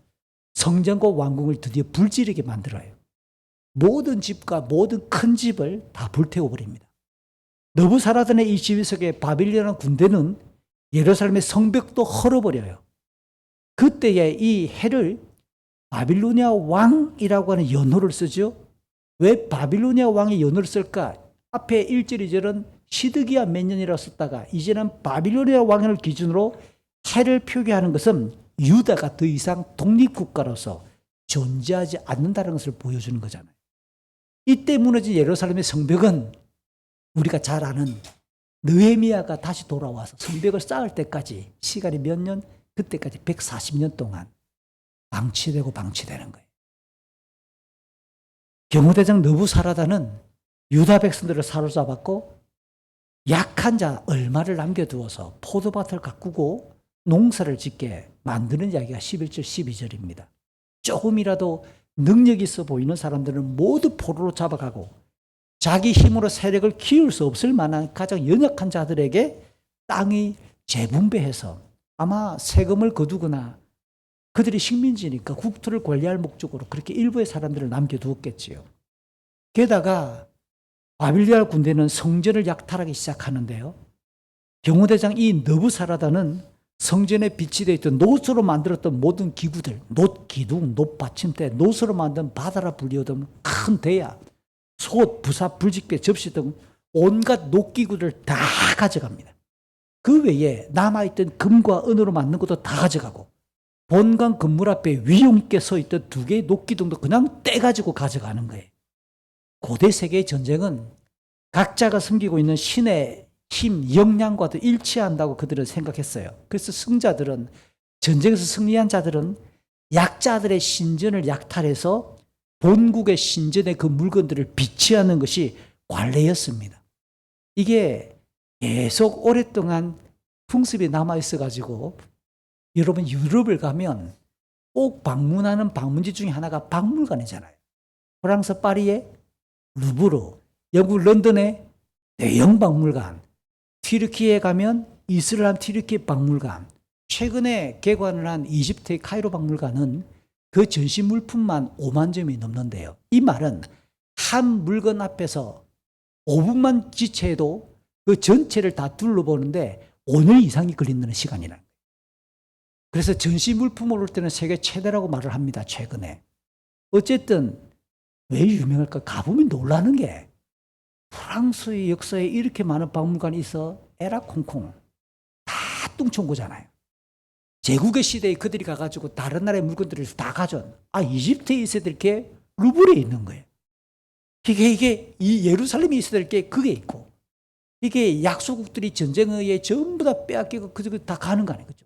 성전과 왕궁을 드디어 불지르게 만들어요. 모든 집과 모든 큰 집을 다 불태워버립니다. 느부사라단의 이 지휘 속에 바빌로니아 군대는 예루살렘의 성벽도 헐어버려요. 그때에 이 해를 바빌로니아 왕이라고 하는 연호를 쓰죠. 왜 바빌로니아 왕의 연호를 쓸까? 앞에 1절, 2절은 시드기야 몇 년이라고 썼다가 이제는 바빌로니아 왕을 기준으로 해를 표기하는 것은 유다가 더 이상 독립국가로서 존재하지 않는다는 것을 보여주는 거잖아요. 이때 무너진 예루살렘의 성벽은 우리가 잘 아는 느헤미야가 다시 돌아와서 성벽을 쌓을 때까지 시간이 몇 년? 그때까지 140년 동안 방치되는 거예요. 경호대장 느부사라단은 유다 백성들을 사로잡았고 약한 자 얼마를 남겨두어서 포도밭을 가꾸고 농사를 짓게 만드는 이야기가 11절 12절입니다. 조금이라도 능력 있어 보이는 사람들은 모두 포로로 잡아가고 자기 힘으로 세력을 키울 수 없을 만한 가장 연약한 자들에게 땅이 재분배해서 아마 세금을 거두거나 그들이 식민지니까 국토를 관리할 목적으로 그렇게 일부의 사람들을 남겨두었겠지요. 게다가 바빌로니아 군대는 성전을 약탈하기 시작하는데요. 경호대장 이 느부사라단은 성전에 비치되어 있던 노스로 만들었던 모든 기구들, 놋 기둥, 놋 받침대, 노스로 만든 바다라 불리우던 큰 대야, 솥, 부사, 불직배, 접시 등 온갖 놋기구를 다 가져갑니다. 그 외에 남아있던 금과 은으로 만든 것도 다 가져가고 본관 건물 앞에 위용 있게 서 있던 2개의 놋기둥도 그냥 떼가지고 가져가는 거예요. 고대 세계의 전쟁은 각자가 섬기고 있는 신의 힘, 역량과도 일치한다고 그들은 생각했어요. 그래서 승자들은, 전쟁에서 승리한 자들은 약자들의 신전을 약탈해서 본국의 신전의 그 물건들을 비치하는 것이 관례였습니다. 이게 계속 오랫동안 풍습이 남아있어가지고 여러분 유럽을 가면 꼭 방문하는 방문지 중에 하나가 박물관이잖아요. 프랑스 파리의 루브르, 영국 런던의 대형 박물관, 튀르키예에 가면 이슬람 튀르키예 박물관, 최근에 개관을 한 이집트의 카이로 박물관은 그 전시 물품만 5만 점이 넘는데요. 이 말은 한 물건 앞에서 5분만 지체해도 그 전체를 다 둘러보는데 5년 이상이 걸린다는 시간이라. 그래서 전시 물품을 올 때는 세계 최대라고 말을 합니다. 최근에. 어쨌든 왜 유명할까? 가보면 놀라는 게 프랑스의 역사에 이렇게 많은 박물관이 있어 에라콩콩 다 뚱쳐온 거잖아요. 제국의 시대에 그들이 가가지고 다른 나라의 물건들을 다 가져온. 이집트에 있어야 될 게 루브르에 있는 거예요. 이게 이 예루살렘에 있어야 될 게 그게 있고, 이게 약소국들이 전쟁에 의해 전부 다 빼앗기고 그저 다 가는 거 아니에요. 그죠?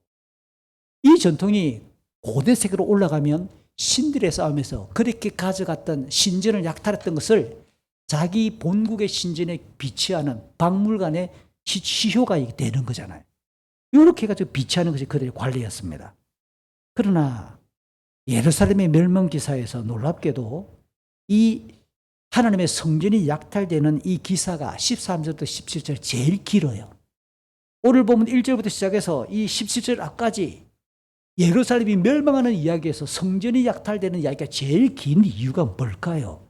이 전통이 고대 세계로 올라가면 신들의 싸움에서 그렇게 가져갔던 신전을 약탈했던 것을 자기 본국의 신전에 비치하는 박물관의 시효가 되는 거잖아요. 이렇게 해가지고 비치하는 것이 그들의 관리였습니다. 그러나 예루살렘의 멸망기사에서 놀랍게도 이 하나님의 성전이 약탈되는 이 기사가 13절부터 17절 제일 길어요. 오늘 보면 1절부터 시작해서 이 17절 앞까지 예루살렘이 멸망하는 이야기에서 성전이 약탈되는 이야기가 제일 긴 이유가 뭘까요?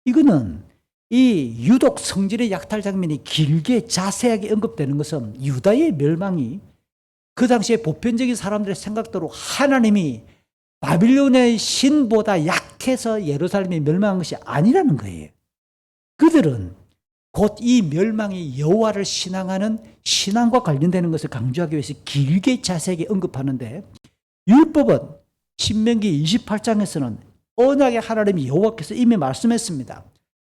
이거는 이 유독 성전의 약탈 장면이 길게 자세하게 언급되는 것은 유다의 멸망이 그 당시에 보편적인 사람들의 생각대로 하나님이 바빌로니아의 신보다 약해서 예루살렘이 멸망한 것이 아니라는 거예요. 그들은 곧 이 멸망이 여호와를 신앙하는 신앙과 관련되는 것을 강조하기 위해서 길게 자세하게 언급하는데, 율법은 신명기 28장에서는 언약의 하나님이 여호와께서 이미 말씀했습니다.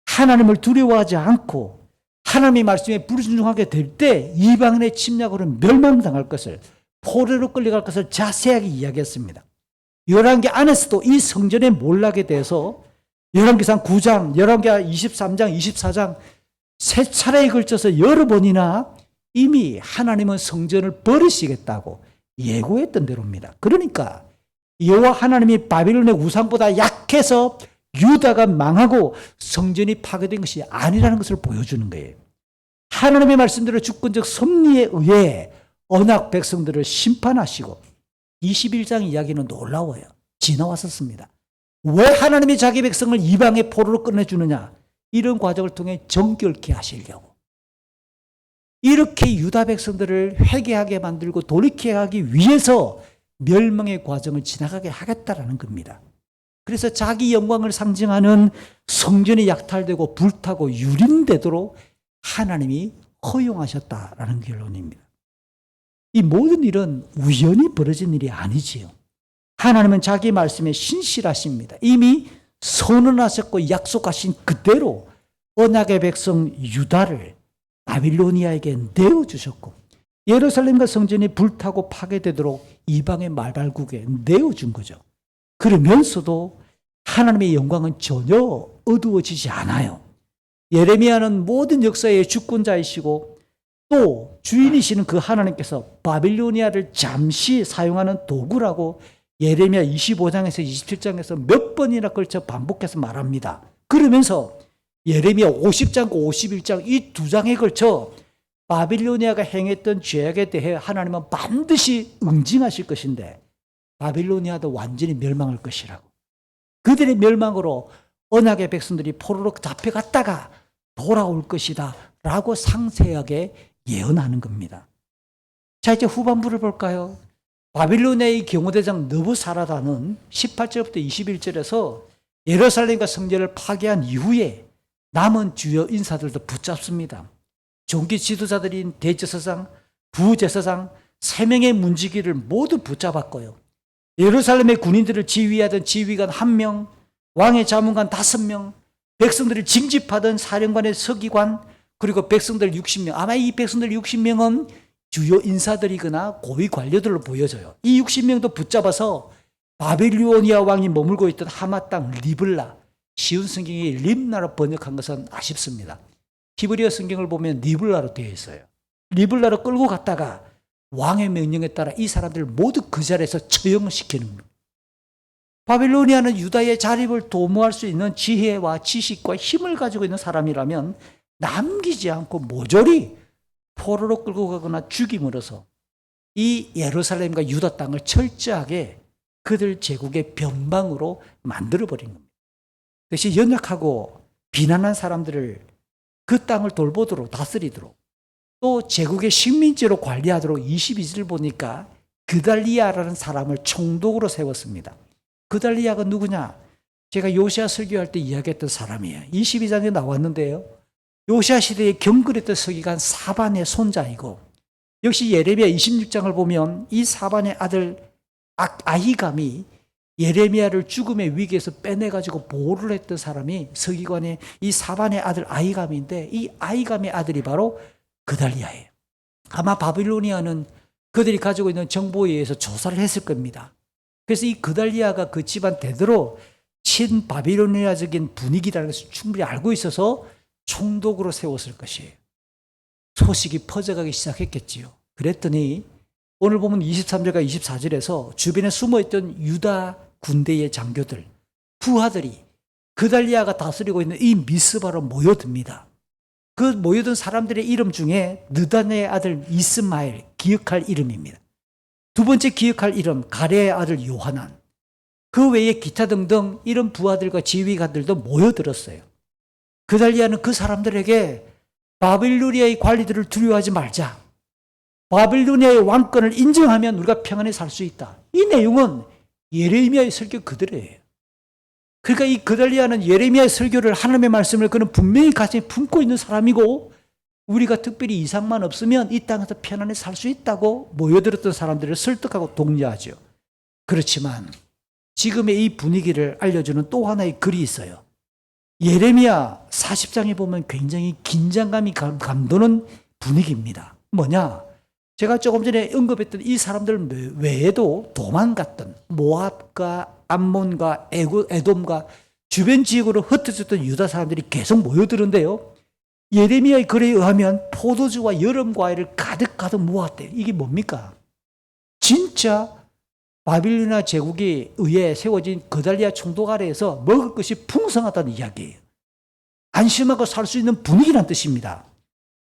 하나님을 두려워하지 않고 하나님의 말씀에 불순종하게 될 때 이방인의 침략으로 멸망당할 것을, 포로로 끌려갈 것을 자세하게 이야기했습니다. 열왕기 안에서도 이 성전의 몰락에 대해서 열왕기상 9장, 열왕기 23장, 24장 세 차례에 걸쳐서 여러 번이나 이미 하나님은 성전을 버리시겠다고 예고했던 대로입니다. 그러니까 여호와 하나님이 바빌론의 우상보다 약해서 유다가 망하고 성전이 파괴된 것이 아니라는 것을 보여주는 거예요. 하나님의 말씀대로 주권적 섭리에 의해 언약 백성들을 심판하시고 21장 이야기는 놀라워요. 지나왔었습니다. 왜 하나님이 자기 백성을 이방의 포로로 끝내주느냐? 이런 과정을 통해 정결케 하시려고. 이렇게 유다 백성들을 회개하게 만들고 돌이키게 하기 위해서 멸망의 과정을 지나가게 하겠다라는 겁니다. 그래서 자기 영광을 상징하는 성전이 약탈되고 불타고 유린되도록 하나님이 허용하셨다라는 결론입니다. 이 모든 일은 우연히 벌어진 일이 아니지요. 하나님은 자기 말씀에 신실하십니다. 이미 선언하셨고 약속하신 그대로 언약의 백성 유다를 바빌로니아에게 내어주셨고 예루살렘과 성전이 불타고 파괴되도록 이방의 말발국에 내어준 거죠. 그러면서도 하나님의 영광은 전혀 어두워지지 않아요. 예레미야는 모든 역사의 주권자이시고 또 주인이시는 그 하나님께서 바빌로니아를 잠시 사용하는 도구라고 예레미야 25장에서 27장에서 몇 번이나 걸쳐 반복해서 말합니다. 그러면서 예레미야 50장, 51장 이 두 장에 걸쳐 바빌로니아가 행했던 죄악에 대해 하나님은 반드시 응징하실 것인데 바빌로니아도 완전히 멸망할 것이라고. 그들의 멸망으로 언약의 백성들이 포로로 잡혀갔다가 돌아올 것이다 라고 상세하게 예언하는 겁니다. 자, 이제 후반부를 볼까요? 바빌로니아의 경호대장 느부사라다는 18절부터 21절에서 예루살렘과 성전을 파괴한 이후에 남은 주요 인사들도 붙잡습니다. 종기 지도자들인 대제사장, 부제사장 3명의 문지기를 모두 붙잡았고요. 예루살렘의 군인들을 지휘하던 지휘관 1명, 왕의 자문관 5명, 백성들을 징집하던 사령관의 서기관, 그리고 백성들 60명. 아마 이 백성들 60명은 주요 인사들이거나 고위 관료들로 보여져요. 이 60명도 붙잡아서 바빌로니아 왕이 머물고 있던 하마 땅 리블라, 쉬운 성경이 림나로 번역한 것은 아쉽습니다. 히브리어 성경을 보면 리블라로 되어 있어요. 리블라로 끌고 갔다가 왕의 명령에 따라 이 사람들을 모두 그 자리에서 처형시키는 겁니다. 바빌로니아는 유다의 자립을 도모할 수 있는 지혜와 지식과 힘을 가지고 있는 사람이라면 남기지 않고 모조리 포로로 끌고 가거나 죽임으로써 이 예루살렘과 유다 땅을 철저하게 그들 제국의 변방으로 만들어버린 겁니다. 그것이 연약하고 비난한 사람들을 그 땅을 돌보도록 다스리도록 또 제국의 식민지로 관리하도록 22절 보니까 그달리아라는 사람을 총독으로 세웠습니다. 그달리아가 누구냐? 제가 요시야 설교할 때 이야기했던 사람이에요. 22장에 나왔는데요. 요시야 시대에 경건했던 서기관 사반의 손자이고 역시 예레미야 26장을 보면 이 사반의 아들 아히감이 예레미야를 죽음의 위기에서 빼내가지고 보호를 했던 사람이 서기관의 이 사반의 아들 아히감인데 이 아히감의 아들이 바로 그달리아예요. 아마 바빌로니아는 그들이 가지고 있는 정보에 의해서 조사를 했을 겁니다. 그래서 이 그달리아가 그 집안 대대로 친바빌로니아적인 분위기라는 것을 충분히 알고 있어서 총독으로 세웠을 것이에요. 소식이 퍼져가기 시작했겠지요. 그랬더니 오늘 보면 23절과 24절에서 주변에 숨어있던 유다 군대의 장교들, 부하들이 그달리아가 다스리고 있는 이 미스바로 모여듭니다. 그 모여든 사람들의 이름 중에 느단의 아들 이스마엘, 기억할 이름입니다. 두 번째 기억할 이름, 가레의 아들 요하난. 그 외에 기타 등등 이런 부하들과 지휘관들도 모여들었어요. 그달리아는 그 사람들에게 바빌로니아의 관리들을 두려워하지 말자. 바빌로니아의 왕권을 인정하면 우리가 평안히 살 수 있다. 이 내용은 예레미야의 설교 그대로예요. 그러니까 이 그달리아는 예레미야의 설교를 하나님의 말씀을 그는 분명히 가슴에 품고 있는 사람이고 우리가 특별히 이상만 없으면 이 땅에서 편안히 살 수 있다고 모여들었던 사람들을 설득하고 독려하죠. 그렇지만 지금의 이 분위기를 알려주는 또 하나의 글이 있어요. 예레미야 40장에 보면 굉장히 긴장감이 감도는 분위기입니다. 뭐냐? 제가 조금 전에 언급했던 이 사람들 외에도 도망갔던 모압과 암몬과 에돔과 주변 지역으로 흩어졌던 유다 사람들이 계속 모여드는데요. 예레미야의 글에 의하면 포도주와 여름 과일을 가득 모았대요. 이게 뭡니까? 진짜 바빌로니아 제국에 의해 세워진 그달리아 총독 아래에서 먹을 것이 풍성하다는 이야기예요. 안심하고 살 수 있는 분위기란 뜻입니다.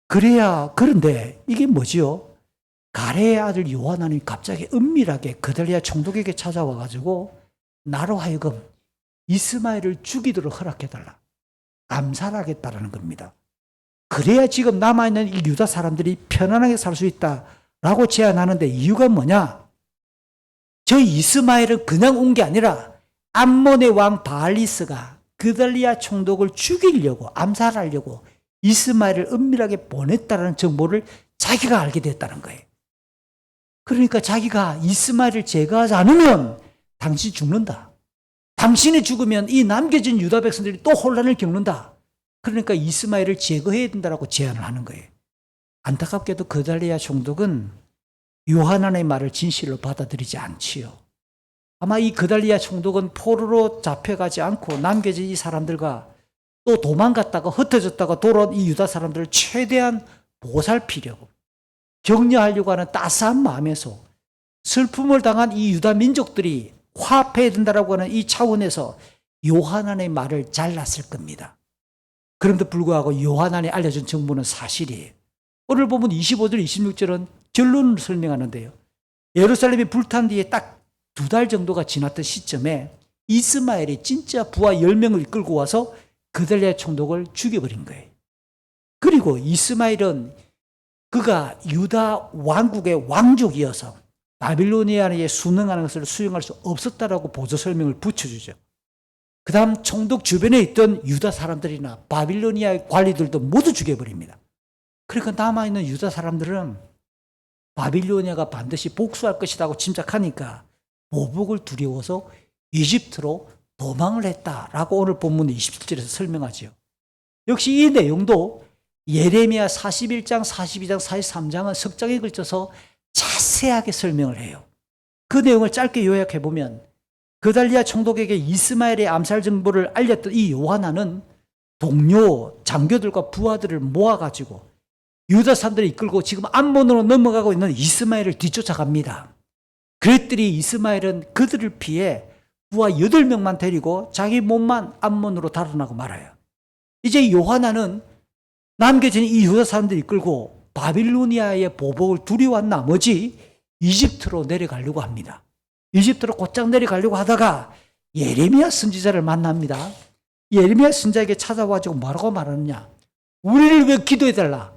그런데 이게 뭐지요? 가레의 아들 요하나님이 갑자기 은밀하게 그달리아 총독에게 찾아와가지고 나로 하여금 이스마엘을 죽이도록 허락해달라. 암살하겠다라는 겁니다. 그래야 지금 남아있는 이 유다 사람들이 편안하게 살 수 있다라고 제안하는데 이유가 뭐냐? 저 이스마엘은 그냥 온 게 아니라 암몬의 왕 바알리스가 그달리아 총독을 죽이려고 암살하려고 이스마엘을 은밀하게 보냈다는 정보를 자기가 알게 됐다는 거예요. 그러니까 자기가 이스마엘을 제거하지 않으면 당신 죽는다. 당신이 죽으면 이 남겨진 유다 백성들이 또 혼란을 겪는다. 그러니까 이스마엘을 제거해야 된다고 제안을 하는 거예요. 안타깝게도 그달리아 총독은 요하난의 말을 진실로 받아들이지 않지요. 아마 이 그달리아 총독은 포로로 잡혀가지 않고 남겨진 이 사람들과 또 도망갔다가 흩어졌다가 돌아온 이 유다 사람들을 최대한 보살피려고 격려하려고 하는 따스한 마음에서 슬픔을 당한 이 유다 민족들이 화합해야 된다라고 하는 이 차원에서 요하난의 말을 잘랐을 겁니다. 그럼에도 불구하고 요하난이 알려준 정보는 사실이에요. 오늘 보면 25절, 26절은 결론을 설명하는데요. 예루살렘이 불탄 뒤에 딱 2달 정도가 지났던 시점에 이스마엘이 진짜 부하 10명을 이끌고 와서 그달리아 총독을 죽여버린 거예요. 그리고 이스마엘은 그가 유다 왕국의 왕족이어서 바빌로니아에 순응하는 것을 수용할 수 없었다라고 보조 설명을 붙여주죠. 그 다음 총독 주변에 있던 유다 사람들이나 바빌로니아의 관리들도 모두 죽여버립니다. 그러니까 남아있는 유다 사람들은 바빌로니아가 반드시 복수할 것이라고 짐작하니까 보복을 두려워서 이집트로 도망을 했다라고 오늘 본문 27절에서 설명하죠. 역시 이 내용도 예레미야 41장, 42장, 43장은 석 장에 걸쳐서 자세하게 설명을 해요. 그 내용을 짧게 요약해보면 그달리아 총독에게 이스마엘의 암살 정보를 알렸던 이 요하나는 동료, 장교들과 부하들을 모아가지고 유다 사람들을 이끌고 지금 암몬으로 넘어가고 있는 이스마엘을 뒤쫓아갑니다. 그랬더니 이스마엘은 그들을 피해 부하 8명만 데리고 자기 몸만 암몬으로 달아나고 말아요. 이제 요하나는 남겨진 이 유다 사람들을 이끌고 바빌로니아의 보복을 두려워한 나머지 이집트로 내려가려고 합니다. 이집트로 곧장 내려가려고 하다가 예레미야 선지자를 만납니다. 예레미야 선지자에게 찾아와가지고 뭐라고 말하느냐? 우리를 왜 기도해달라?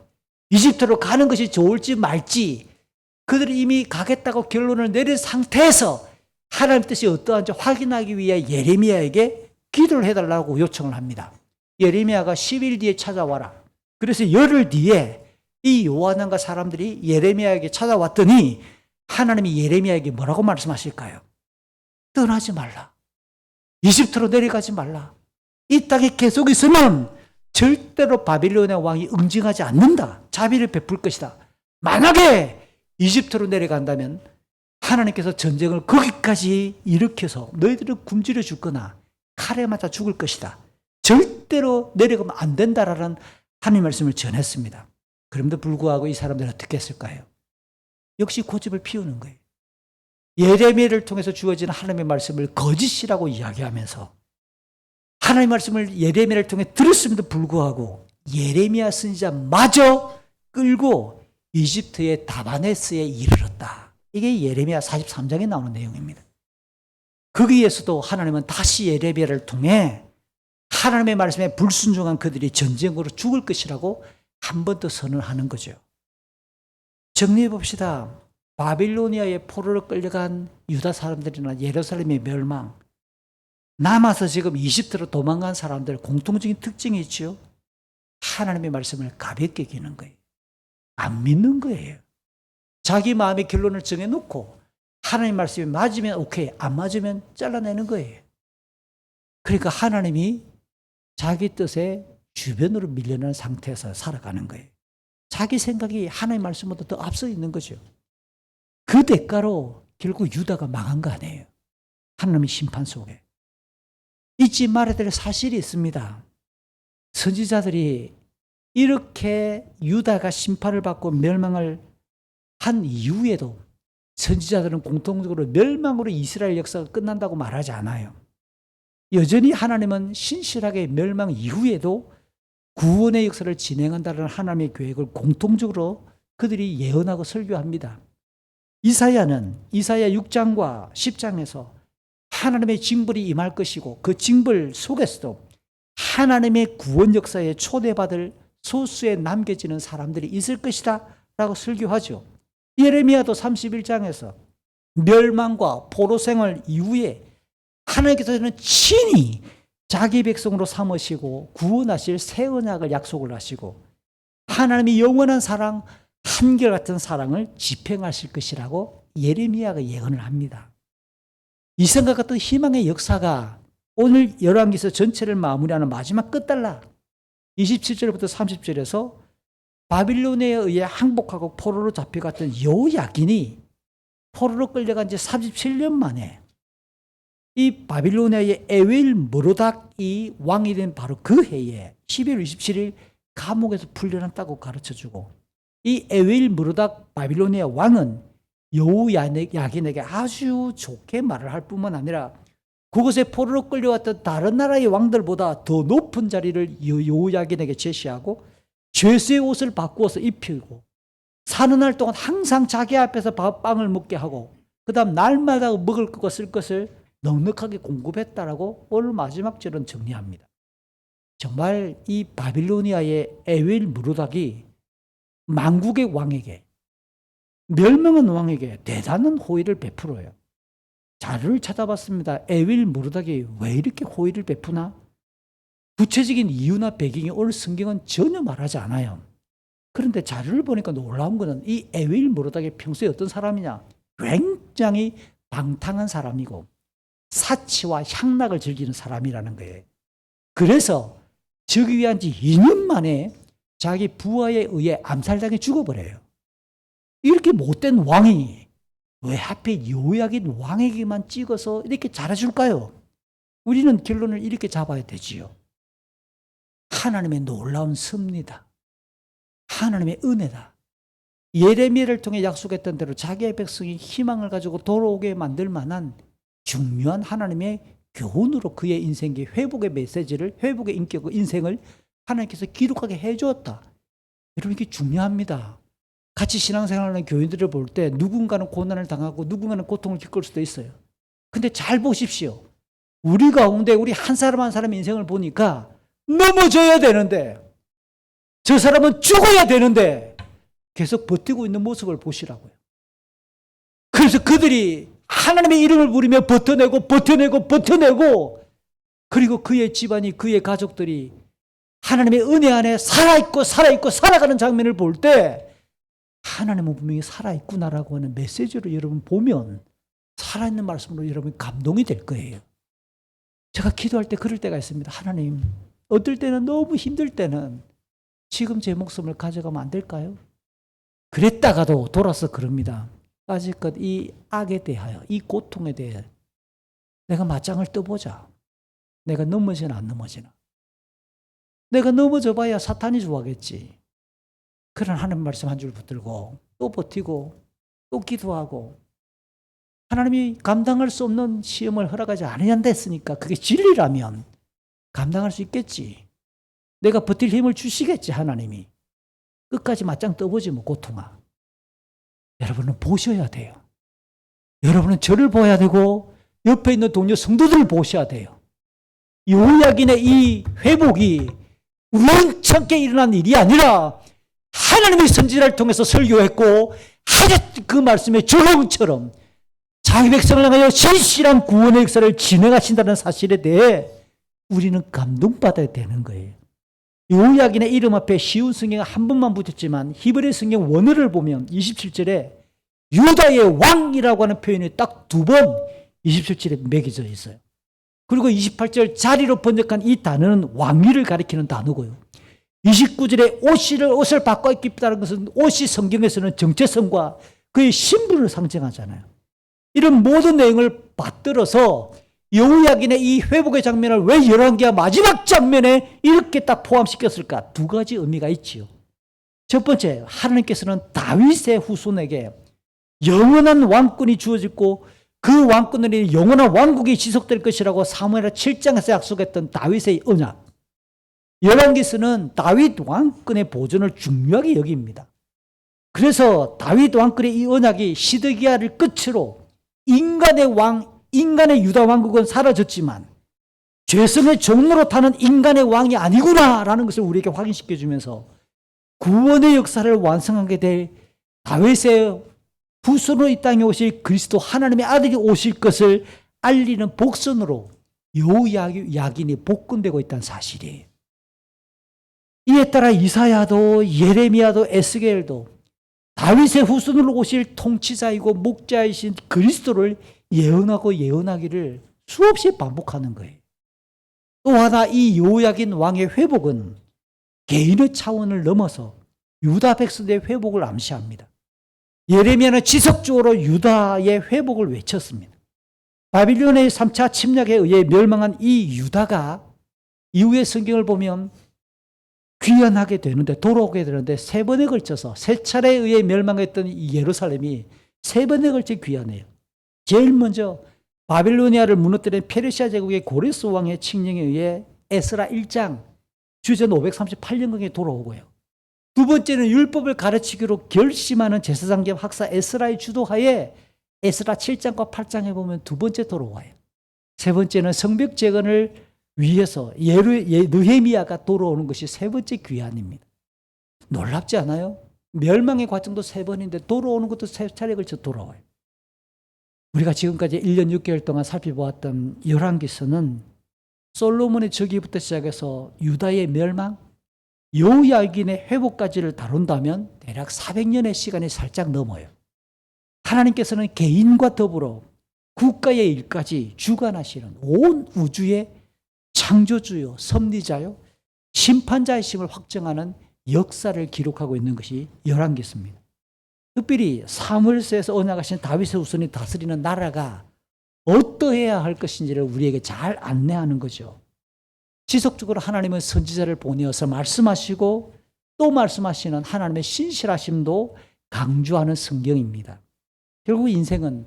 이집트로 가는 것이 좋을지 말지 그들이 이미 가겠다고 결론을 내린 상태에서 하나님 뜻이 어떠한지 확인하기 위해 예레미야에게 기도를 해달라고 요청을 합니다. 예레미야가 10일 뒤에 찾아와라. 그래서 열흘 뒤에 이 요하난과 사람들이 예레미야에게 찾아왔더니 하나님이 예레미야에게 뭐라고 말씀하실까요? 떠나지 말라. 이집트로 내려가지 말라. 이 땅에 계속 있으면 절대로 바빌로니아 왕이 응징하지 않는다. 자비를 베풀 것이다. 만약에 이집트로 내려간다면 하나님께서 전쟁을 거기까지 일으켜서 너희들을 굶주려 죽거나 칼에 맞아 죽을 것이다. 절대로 내려가면 안 된다라는 하나님의 말씀을 전했습니다. 그럼에도 불구하고 이 사람들은 어떻게 했을까요? 역시 고집을 피우는 거예요. 예레미야를 통해서 주어지는 하나님의 말씀을 거짓이라고 이야기하면서 하나님의 말씀을 예레미야를 통해 들었음에도 불구하고 예레미야 선지자마저 끌고 이집트의 다바네스에 이르렀다. 이게 예레미야 43장에 나오는 내용입니다. 거기에서도 하나님은 다시 예레미야를 통해 하나님의 말씀에 불순종한 그들이 전쟁으로 죽을 것이라고 한 번 더 선언하는 거죠. 정리해 봅시다. 바빌로니아의 포로로 끌려간 유다 사람들이나 예루살렘의 멸망, 남아서 지금 이집트로 도망간 사람들 공통적인 특징이 있죠. 하나님의 말씀을 가볍게 여기는 거예요. 안 믿는 거예요. 자기 마음의 결론을 정해놓고 하나님 말씀이 맞으면 오케이, 안 맞으면 잘라내는 거예요. 그러니까 하나님이 자기 뜻에 주변으로 밀려나는 상태에서 살아가는 거예요. 자기 생각이 하나님 말씀보다 더 앞서 있는 거죠. 그 대가로 결국 유다가 망한 거 아니에요. 하나님의 심판 속에. 잊지 말아야 될 사실이 있습니다. 선지자들이 이렇게 유다가 심판을 받고 멸망을 한 이후에도 선지자들은 공통적으로 멸망으로 이스라엘 역사가 끝난다고 말하지 않아요. 여전히 하나님은 신실하게 멸망 이후에도 구원의 역사를 진행한다는 하나님의 계획을 공통적으로 그들이 예언하고 설교합니다. 이사야는 이사야 6장과 10장에서 하나님의 징벌이 임할 것이고 그 징벌 속에서도 하나님의 구원 역사에 초대받을 소수에 남겨지는 사람들이 있을 것이다 라고 설교하죠. 예레미야도 31장에서 멸망과 포로 생활 이후에 하나님께서는 친히 자기 백성으로 삼으시고 구원하실 새 언약을 약속을 하시고 하나님이 영원한 사랑, 한결같은 사랑을 집행하실 것이라고 예레미야가 예언을 합니다. 이생과 같은 희망의 역사가 오늘 열왕기서 전체를 마무리하는 마지막 끝달라 27절부터 30절에서 바빌론에 의해 항복하고 포로로 잡혀갔던 여호야긴이 포로로 끌려간 지 37년 만에 이 바빌로니아의 에윌 무로닥이 왕이 된 바로 그 해에 12월 27일 감옥에서 풀려났다고 가르쳐주고 이 에윌 무로닥 바빌로니아 왕은 여호야긴에게 아주 좋게 말을 할 뿐만 아니라 그곳에 포로로 끌려왔던 다른 나라의 왕들보다 더 높은 자리를 여호야긴에게 제시하고 죄수의 옷을 바꾸어서 입히고 사는 날 동안 항상 자기 앞에서 빵을 먹게 하고 그 다음 날마다 먹을 것과 쓸 것을 넉넉하게 공급했다라고 오늘 마지막 절은 정리합니다. 정말 이 바빌로니아의 에윌 무로닥이 만국의 왕에게 멸망한 왕에게 대단한 호의를 베풀어요. 자료를 찾아봤습니다. 에윌 무로닥이 왜 이렇게 호의를 베푸나? 구체적인 이유나 배경이 오늘 성경은 전혀 말하지 않아요. 그런데 자료를 보니까 놀라운 것은 이 에윌 무로닥이 평소에 어떤 사람이냐? 굉장히 방탕한 사람이고 사치와 향락을 즐기는 사람이라는 거예요. 그래서 즉위 위한 지 2년 만에 자기 부하에 의해 암살당해 죽어버려요. 이렇게 못된 왕이 왜 하필 여호야긴 왕에게만 찍어서 이렇게 잘해줄까요? 우리는 결론을 이렇게 잡아야 되지요. 하나님의 놀라운 섭리다. 하나님의 은혜다. 예레미야를 통해 약속했던 대로 자기의 백성이 희망을 가지고 돌아오게 만들 만한 중요한 하나님의 교훈으로 그의 인생의 회복의 메시지를, 회복의 인격과 인생을 하나님께서 기록하게 해주었다. 여러분, 이게 중요합니다. 같이 신앙생활하는 교인들을 볼 때 누군가는 고난을 당하고 누군가는 고통을 겪을 수도 있어요. 근데 잘 보십시오. 우리 가운데 우리 한 사람 한 사람의 인생을 보니까 넘어져야 되는데 저 사람은 죽어야 되는데 계속 버티고 있는 모습을 보시라고요. 그래서 그들이 하나님의 이름을 부르며 버텨내고 그리고 그의 집안이 그의 가족들이 하나님의 은혜 안에 살아있고 살아가는 장면을 볼 때 하나님은 분명히 살아있구나라고 하는 메시지로 여러분 보면 살아있는 말씀으로 여러분 감동이 될 거예요. 제가 기도할 때 그럴 때가 있습니다. 하나님, 어떨 때는 너무 힘들 때는 지금 제 목숨을 가져가면 안 될까요? 그랬다가도 돌아서 그럽니다. 까짓것 이 악에 대하여, 이 고통에 대해 내가 맞짱을 떠보자. 내가 넘어지나 안 넘어지나. 내가 넘어져 봐야 사탄이 좋아하겠지. 그런 하나님 말씀 한 줄 붙들고 또 버티고 또 기도하고 하나님이 감당할 수 없는 시험을 허락하지 않으한다 했으니까 그게 진리라면 감당할 수 있겠지. 내가 버틸 힘을 주시겠지, 하나님이. 끝까지 맞짱 떠보지 뭐, 고통아. 여러분은 보셔야 돼요. 여러분은 저를 보아야 되고 옆에 있는 동료 성도들을 보셔야 돼요. 여호야긴의 이 회복이 우연찮게 일어난 일이 아니라 하나님의 선지자를 통해서 설교했고 하셨 그 말씀의 조롱처럼 자기 백성을 향하여 신실한 구원의 역사를 진행하신다는 사실에 대해 우리는 감동받아야 되는 거예요. 여호야긴의 이름 앞에 쉬운 성경 한 번만 붙였지만 히브리 성경 원어를 보면 27절에 유다의 왕이라고 하는 표현이 딱 2번 27절에 매겨져 있어요. 그리고 28절 자리로 번역한 이 단어는 왕위를 가리키는 단어고요. 29절에 옷을 바꿔 입겠다는 것은 옷이 성경에서는 정체성과 그의 신분을 상징하잖아요. 이런 모든 내용을 받들어서 여호야긴의 이 회복의 장면을 왜 열왕기하 마지막 장면에 이렇게 딱 포함시켰을까? 2가지 의미가 있지요. 첫 번째, 하나님께서는 다윗의 후손에게 영원한 왕권이 주어지고 그 왕권으로 영원한 왕국이 지속될 것이라고 사무엘하 7장에서 약속했던 다윗의 언약. 열왕기서는 다윗 왕권의 보존을 중요하게 여깁니다. 그래서 다윗 왕권의 이 언약이 시드기야를 끝으로 인간의 유다 왕국은 사라졌지만 죄성의 종로로 타는 인간의 왕이 아니구나라는 것을 우리에게 확인시켜주면서 구원의 역사를 완성하게 될 다윗의 후손으로 이 땅에 오실 그리스도 하나님의 아들이 오실 것을 알리는 복선으로 여호야긴이 복권되고 있다는 사실이에요. 이에 따라 이사야도 예레미야도 에스겔도 다윗의 후손으로 오실 통치자이고 목자이신 그리스도를 예언하기를 수없이 반복하는 거예요. 또 하나 이 여호야긴 왕의 회복은 개인의 차원을 넘어서 유다 백성의 회복을 암시합니다. 예레미야는 지속적으로 유다의 회복을 외쳤습니다. 바빌론의 3차 침략에 의해 멸망한 이 유다가 이후의 성경을 보면 귀환하게 되는데 돌아오게 되는데 3번에 걸쳐서 3차례에 의해 멸망했던 이 예루살렘이 3번에 걸쳐 귀환해요. 제일 먼저 바빌로니아를 무너뜨린 페르시아 제국의 고레스 왕의 칙령에 의해 에스라 1장 주전 538년경에 돌아오고요. 두 번째는 율법을 가르치기로 결심하는 제사장 겸 학사 에스라의 주도하에 에스라 7장과 8장에 보면 2번째 돌아와요. 세 번째는 성벽 재건을 위해서 느헤미야가 돌아오는 것이 3번째 귀환입니다. 놀랍지 않아요? 멸망의 과정도 3번인데 돌아오는 것도 3차례에 걸쳐 돌아와요. 우리가 지금까지 1년 6개월 동안 살펴보았던 열왕기서는 솔로몬의 즉위부터 시작해서 유다의 멸망, 여호야긴의 회복까지를 다룬다면 대략 400년의 시간이 살짝 넘어요. 하나님께서는 개인과 더불어 국가의 일까지 주관하시는 온 우주의 창조주요, 섭리자요, 심판자이심을 확정하는 역사를 기록하고 있는 것이 열왕기서입니다. 특별히 사무엘서에서 언약하신 다윗의 후손이 다스리는 나라가 어떠해야 할 것인지를 우리에게 잘 안내하는 거죠. 지속적으로 하나님은 선지자를 보내어서 말씀하시고 또 말씀하시는 하나님의 신실하심도 강조하는 성경입니다. 결국 인생은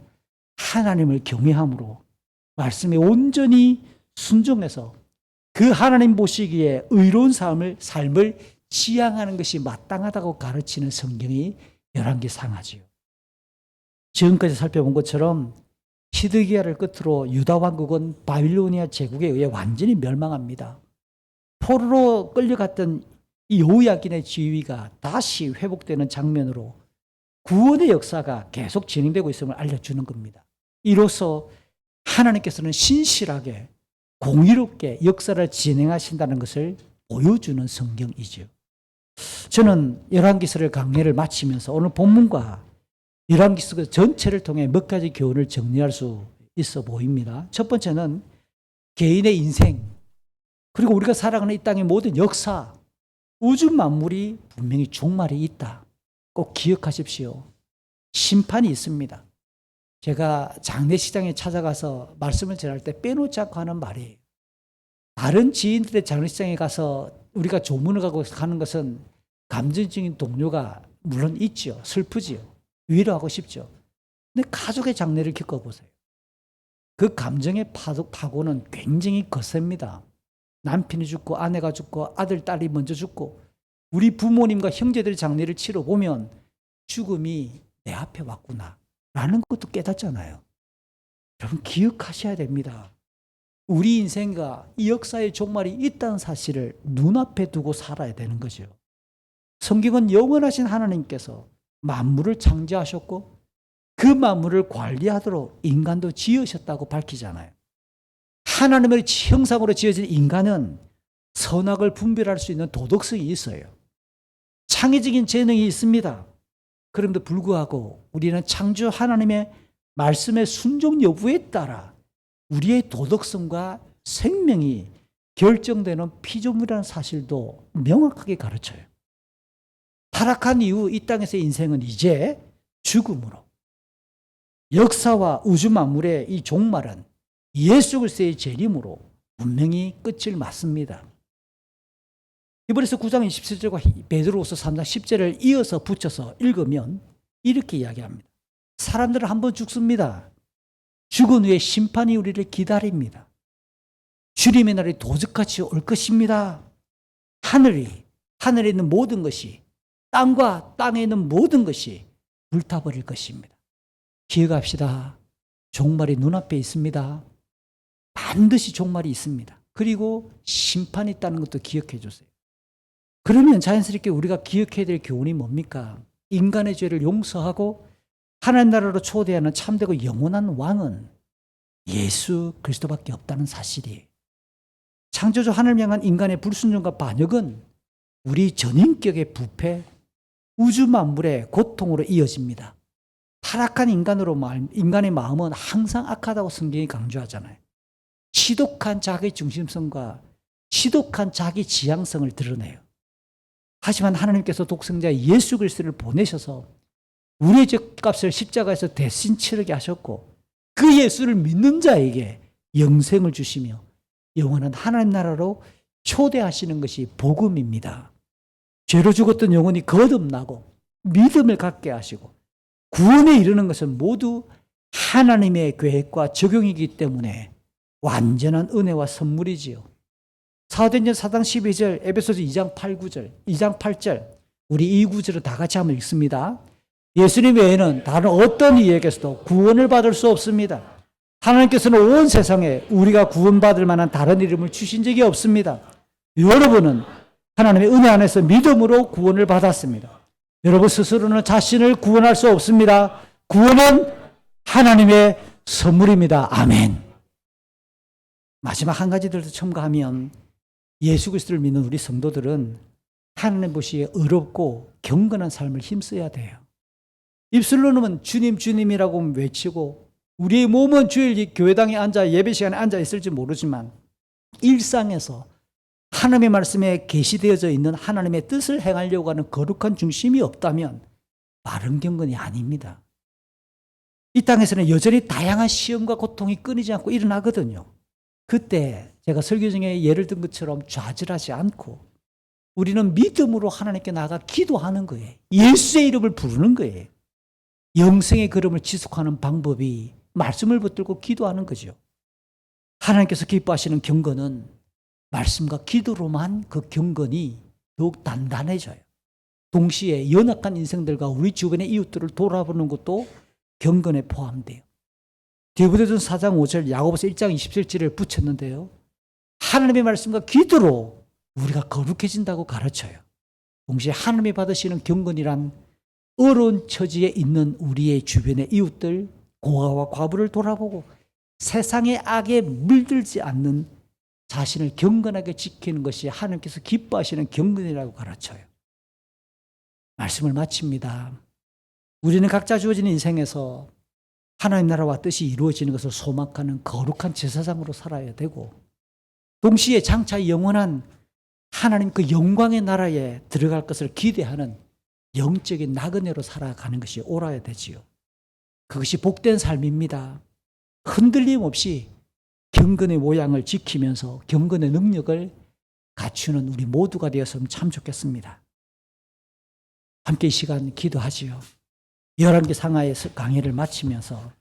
하나님을 경외함으로 말씀에 온전히 순종해서 그 하나님 보시기에 의로운 삶을 지향하는 것이 마땅하다고 가르치는 성경이 열왕기상하지요. 지금까지 살펴본 것처럼 시드기야를 끝으로 유다 왕국은 바빌로니아 제국에 의해 완전히 멸망합니다. 포로로 끌려갔던 이 여호야긴의 지위가 다시 회복되는 장면으로 구원의 역사가 계속 진행되고 있음을 알려주는 겁니다. 이로써 하나님께서는 신실하게 공의롭게 역사를 진행하신다는 것을 보여주는 성경이죠. 저는 열왕기서를 강의를 마치면서 오늘 본문과 열왕기서 전체를 통해 몇 가지 교훈을 정리할 수 있어 보입니다. 첫 번째는 개인의 인생, 그리고 우리가 살아가는 이 땅의 모든 역사, 우주 만물이 분명히 종말이 있다. 꼭 기억하십시오. 심판이 있습니다. 제가 장례식장에 찾아가서 말씀을 전할 때 빼놓지 않고 하는 말이에요. 다른 지인들의 장례식장에 가서 우리가 조문을 가고 가는 것은 감정적인 동료가 물론 있죠. 슬프지요. 위로하고 싶죠. 근데 가족의 장례를 겪어보세요. 그 감정의 파고는 굉장히 거셉니다. 남편이 죽고 아내가 죽고 아들, 딸이 먼저 죽고 우리 부모님과 형제들의 장례를 치러보면 죽음이 내 앞에 왔구나 라는 것도 깨닫잖아요. 여러분 기억하셔야 됩니다. 우리 인생과 이 역사의 종말이 있다는 사실을 눈앞에 두고 살아야 되는 거죠. 성경은 영원하신 하나님께서 만물을 창조하셨고 그 만물을 관리하도록 인간도 지으셨다고 밝히잖아요. 하나님의 형상으로 지어진 인간은 선악을 분별할 수 있는 도덕성이 있어요. 창의적인 재능이 있습니다. 그럼에도 불구하고 우리는 창조 하나님의 말씀의 순종 여부에 따라 우리의 도덕성과 생명이 결정되는 피조물이라는 사실도 명확하게 가르쳐요. 타락한 이후 이 땅에서의 인생은 이제 죽음으로, 역사와 우주 만물의 이 종말은 예수 그리스도의 재림으로 분명히 끝을 맞습니다. 히브리서 9장 27절과 베드로후서 3장 10절을 이어서 붙여서 읽으면 이렇게 이야기합니다. 사람들은 한번 죽습니다. 죽은 후에 심판이 우리를 기다립니다. 주님의 날이 도적같이 올 것입니다. 하늘에 있는 모든 것이, 땅과 땅에 있는 모든 것이 불타버릴 것입니다. 기억합시다. 종말이 눈앞에 있습니다. 반드시 종말이 있습니다. 그리고 심판이 있다는 것도 기억해 주세요. 그러면 자연스럽게 우리가 기억해야 될 교훈이 뭡니까? 인간의 죄를 용서하고 하나님 나라로 초대하는 참되고 영원한 왕은 예수 그리스도밖에 없다는 사실이에요. 창조주 하나님 향한 인간의 불순종과 반역은 우리 전인격의 부패, 우주 만물의 고통으로 이어집니다. 타락한 인간의 마음은 항상 악하다고 성경이 강조하잖아요. 지독한 자기 중심성과 지독한 자기 지향성을 드러내요. 하지만 하나님께서 독생자 예수 그리스도를 보내셔서 우리의 죄값을 십자가에서 대신 치르게 하셨고 그 예수를 믿는 자에게 영생을 주시며 영원한 하나님 나라로 초대하시는 것이 복음입니다. 죄로 죽었던 영혼이 거듭나고 믿음을 갖게 하시고 구원에 이르는 것은 모두 하나님의 계획과 적용이기 때문에 완전한 은혜와 선물이지요. 사도행전 4장 12절, 에베소서 2장 8, 9절, 2장 8절, 우리 이 구절을 다 같이 한번 읽습니다. 예수님 외에는 다른 어떤 이에게서도 구원을 받을 수 없습니다. 하나님께서는 온 세상에 우리가 구원받을 만한 다른 이름을 주신 적이 없습니다. 여러분은 하나님의 은혜 안에서 믿음으로 구원을 받았습니다. 여러분 스스로는 자신을 구원할 수 없습니다. 구원은 하나님의 선물입니다. 아멘. 마지막 한 가지 더 첨가하면 예수 그리스도를 믿는 우리 성도들은 하나님 보시기에 의롭고 경건한 삶을 힘써야 돼요. 입술로는 주님 주님이라고 외치고 우리의 몸은 주일 교회당에 앉아 예배 시간에 앉아 있을지 모르지만 일상에서 하나님의 말씀에 계시되어져 있는 하나님의 뜻을 행하려고 하는 거룩한 중심이 없다면 바른 경건이 아닙니다. 이 땅에서는 여전히 다양한 시험과 고통이 끊이지 않고 일어나거든요. 그때 제가 설교 중에 예를 든 것처럼 좌절하지 않고 우리는 믿음으로 하나님께 나아가 기도하는 거예요. 예수의 이름을 부르는 거예요. 영생의 걸음을 지속하는 방법이 말씀을 붙들고 기도하는 거죠. 하나님께서 기뻐하시는 경건은 말씀과 기도로만 그 경건이 더욱 단단해져요. 동시에 연약한 인생들과 우리 주변의 이웃들을 돌아보는 것도 경건에 포함돼요. 디모데전서 4장 5절, 야고보서 1장 27절을 붙였는데요. 하나님의 말씀과 기도로 우리가 거룩해진다고 가르쳐요. 동시에 하나님이 받으시는 경건이란 어려운 처지에 있는 우리의 주변의 이웃들, 고아와 과부를 돌아보고 세상의 악에 물들지 않는 자신을 경건하게 지키는 것이 하나님께서 기뻐하시는 경건이라고 가르쳐요. 말씀을 마칩니다. 우리는 각자 주어진 인생에서 하나님 나라와 뜻이 이루어지는 것을 소망하는 거룩한 제사장으로 살아야 되고 동시에 장차 영원한 하나님 그 영광의 나라에 들어갈 것을 기대하는 영적인 나그네로 살아가는 것이 옳아야 되지요. 그것이 복된 삶입니다. 흔들림 없이 경건의 모양을 지키면서 경건의 능력을 갖추는 우리 모두가 되었으면 참 좋겠습니다. 함께 이 시간 기도하지요. 11개 상하의 강해를 마치면서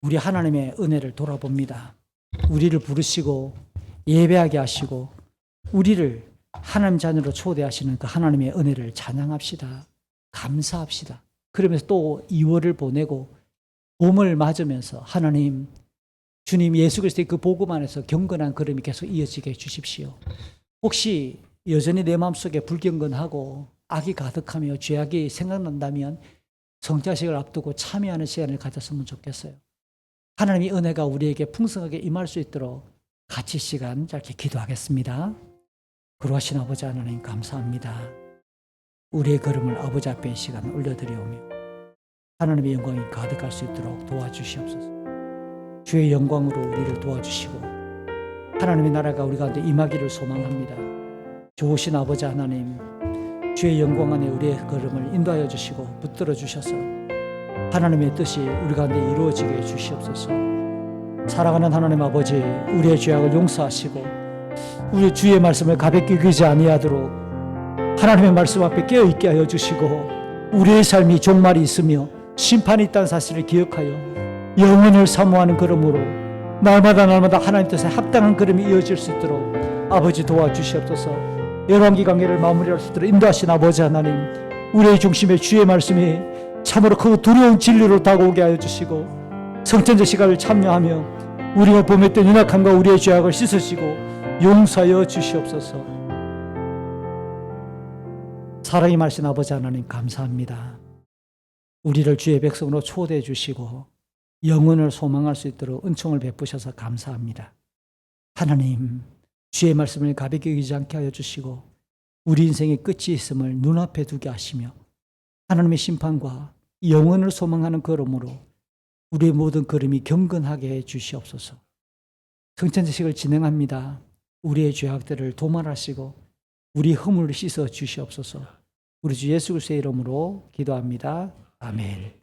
우리 하나님의 은혜를 돌아봅니다. 우리를 부르시고 예배하게 하시고 우리를 하나님 자녀로 초대하시는 그 하나님의 은혜를 찬양합시다. 감사합시다. 그러면서 또 2월을 보내고 봄을 맞으면서 하나님, 주님 예수 그리스도의 그 복음 안에서 경건한 걸음이 계속 이어지게 해주십시오. 혹시 여전히 내 마음속에 불경건하고 악이 가득하며 죄악이 생각난다면 성자식을 앞두고 참여하는 시간을 가졌으면 좋겠어요. 하나님의 은혜가 우리에게 풍성하게 임할 수 있도록 같이 시간 짧게 기도하겠습니다. 그러하신 아버지 하나님 감사합니다. 우리의 걸음을 아버지 앞에 이 시간 올려드려오며 하나님의 영광이 가득할 수 있도록 도와주시옵소서. 주의 영광으로 우리를 도와주시고 하나님의 나라가 우리 가운데 임하기를 소망합니다. 좋으신 아버지 하나님, 주의 영광 안에 우리의 걸음을 인도하여 주시고 붙들어 주셔서 하나님의 뜻이 우리 가운데 이루어지게 해 주시옵소서. 사랑하는 하나님 아버지, 우리의 죄악을 용서하시고 우리 주의 말씀을 가볍게 여기지 아니하도록 하나님의 말씀 앞에 깨어있게 하여 주시고 우리의 삶이 종말이 있으며 심판이 있다는 사실을 기억하여 영혼을 사모하는 걸음으로 날마다 하나님 뜻에 합당한 걸음이 이어질 수 있도록 아버지 도와주시옵소서. 열왕기 강해를 마무리할 수 있도록 인도하신 아버지 하나님, 우리의 중심에 주의 말씀이 참으로 그 두려운 진리로 다가오게 하여 주시고 성천제 시간을 참여하며 우리가 범했던 연약함과 우리의 죄악을 씻으시고 용서하여 주시옵소서. 사랑이 많으신 아버지 하나님 감사합니다. 우리를 주의 백성으로 초대해 주시고 영혼을 소망할 수 있도록 은총을 베푸셔서 감사합니다. 하나님, 주의 말씀을 가볍게 여기지 않게 하여 주시고 우리 인생의 끝이 있음을 눈앞에 두게 하시며 하나님의 심판과 영혼을 소망하는 걸음으로 우리의 모든 걸음이 경건하게 해 주시옵소서. 성찬제식을 진행합니다. 우리의 죄악들을 도말하시고 우리 허물을 씻어 주시옵소서. 우리 주 예수 그리스도의 이름으로 기도합니다. 아멘.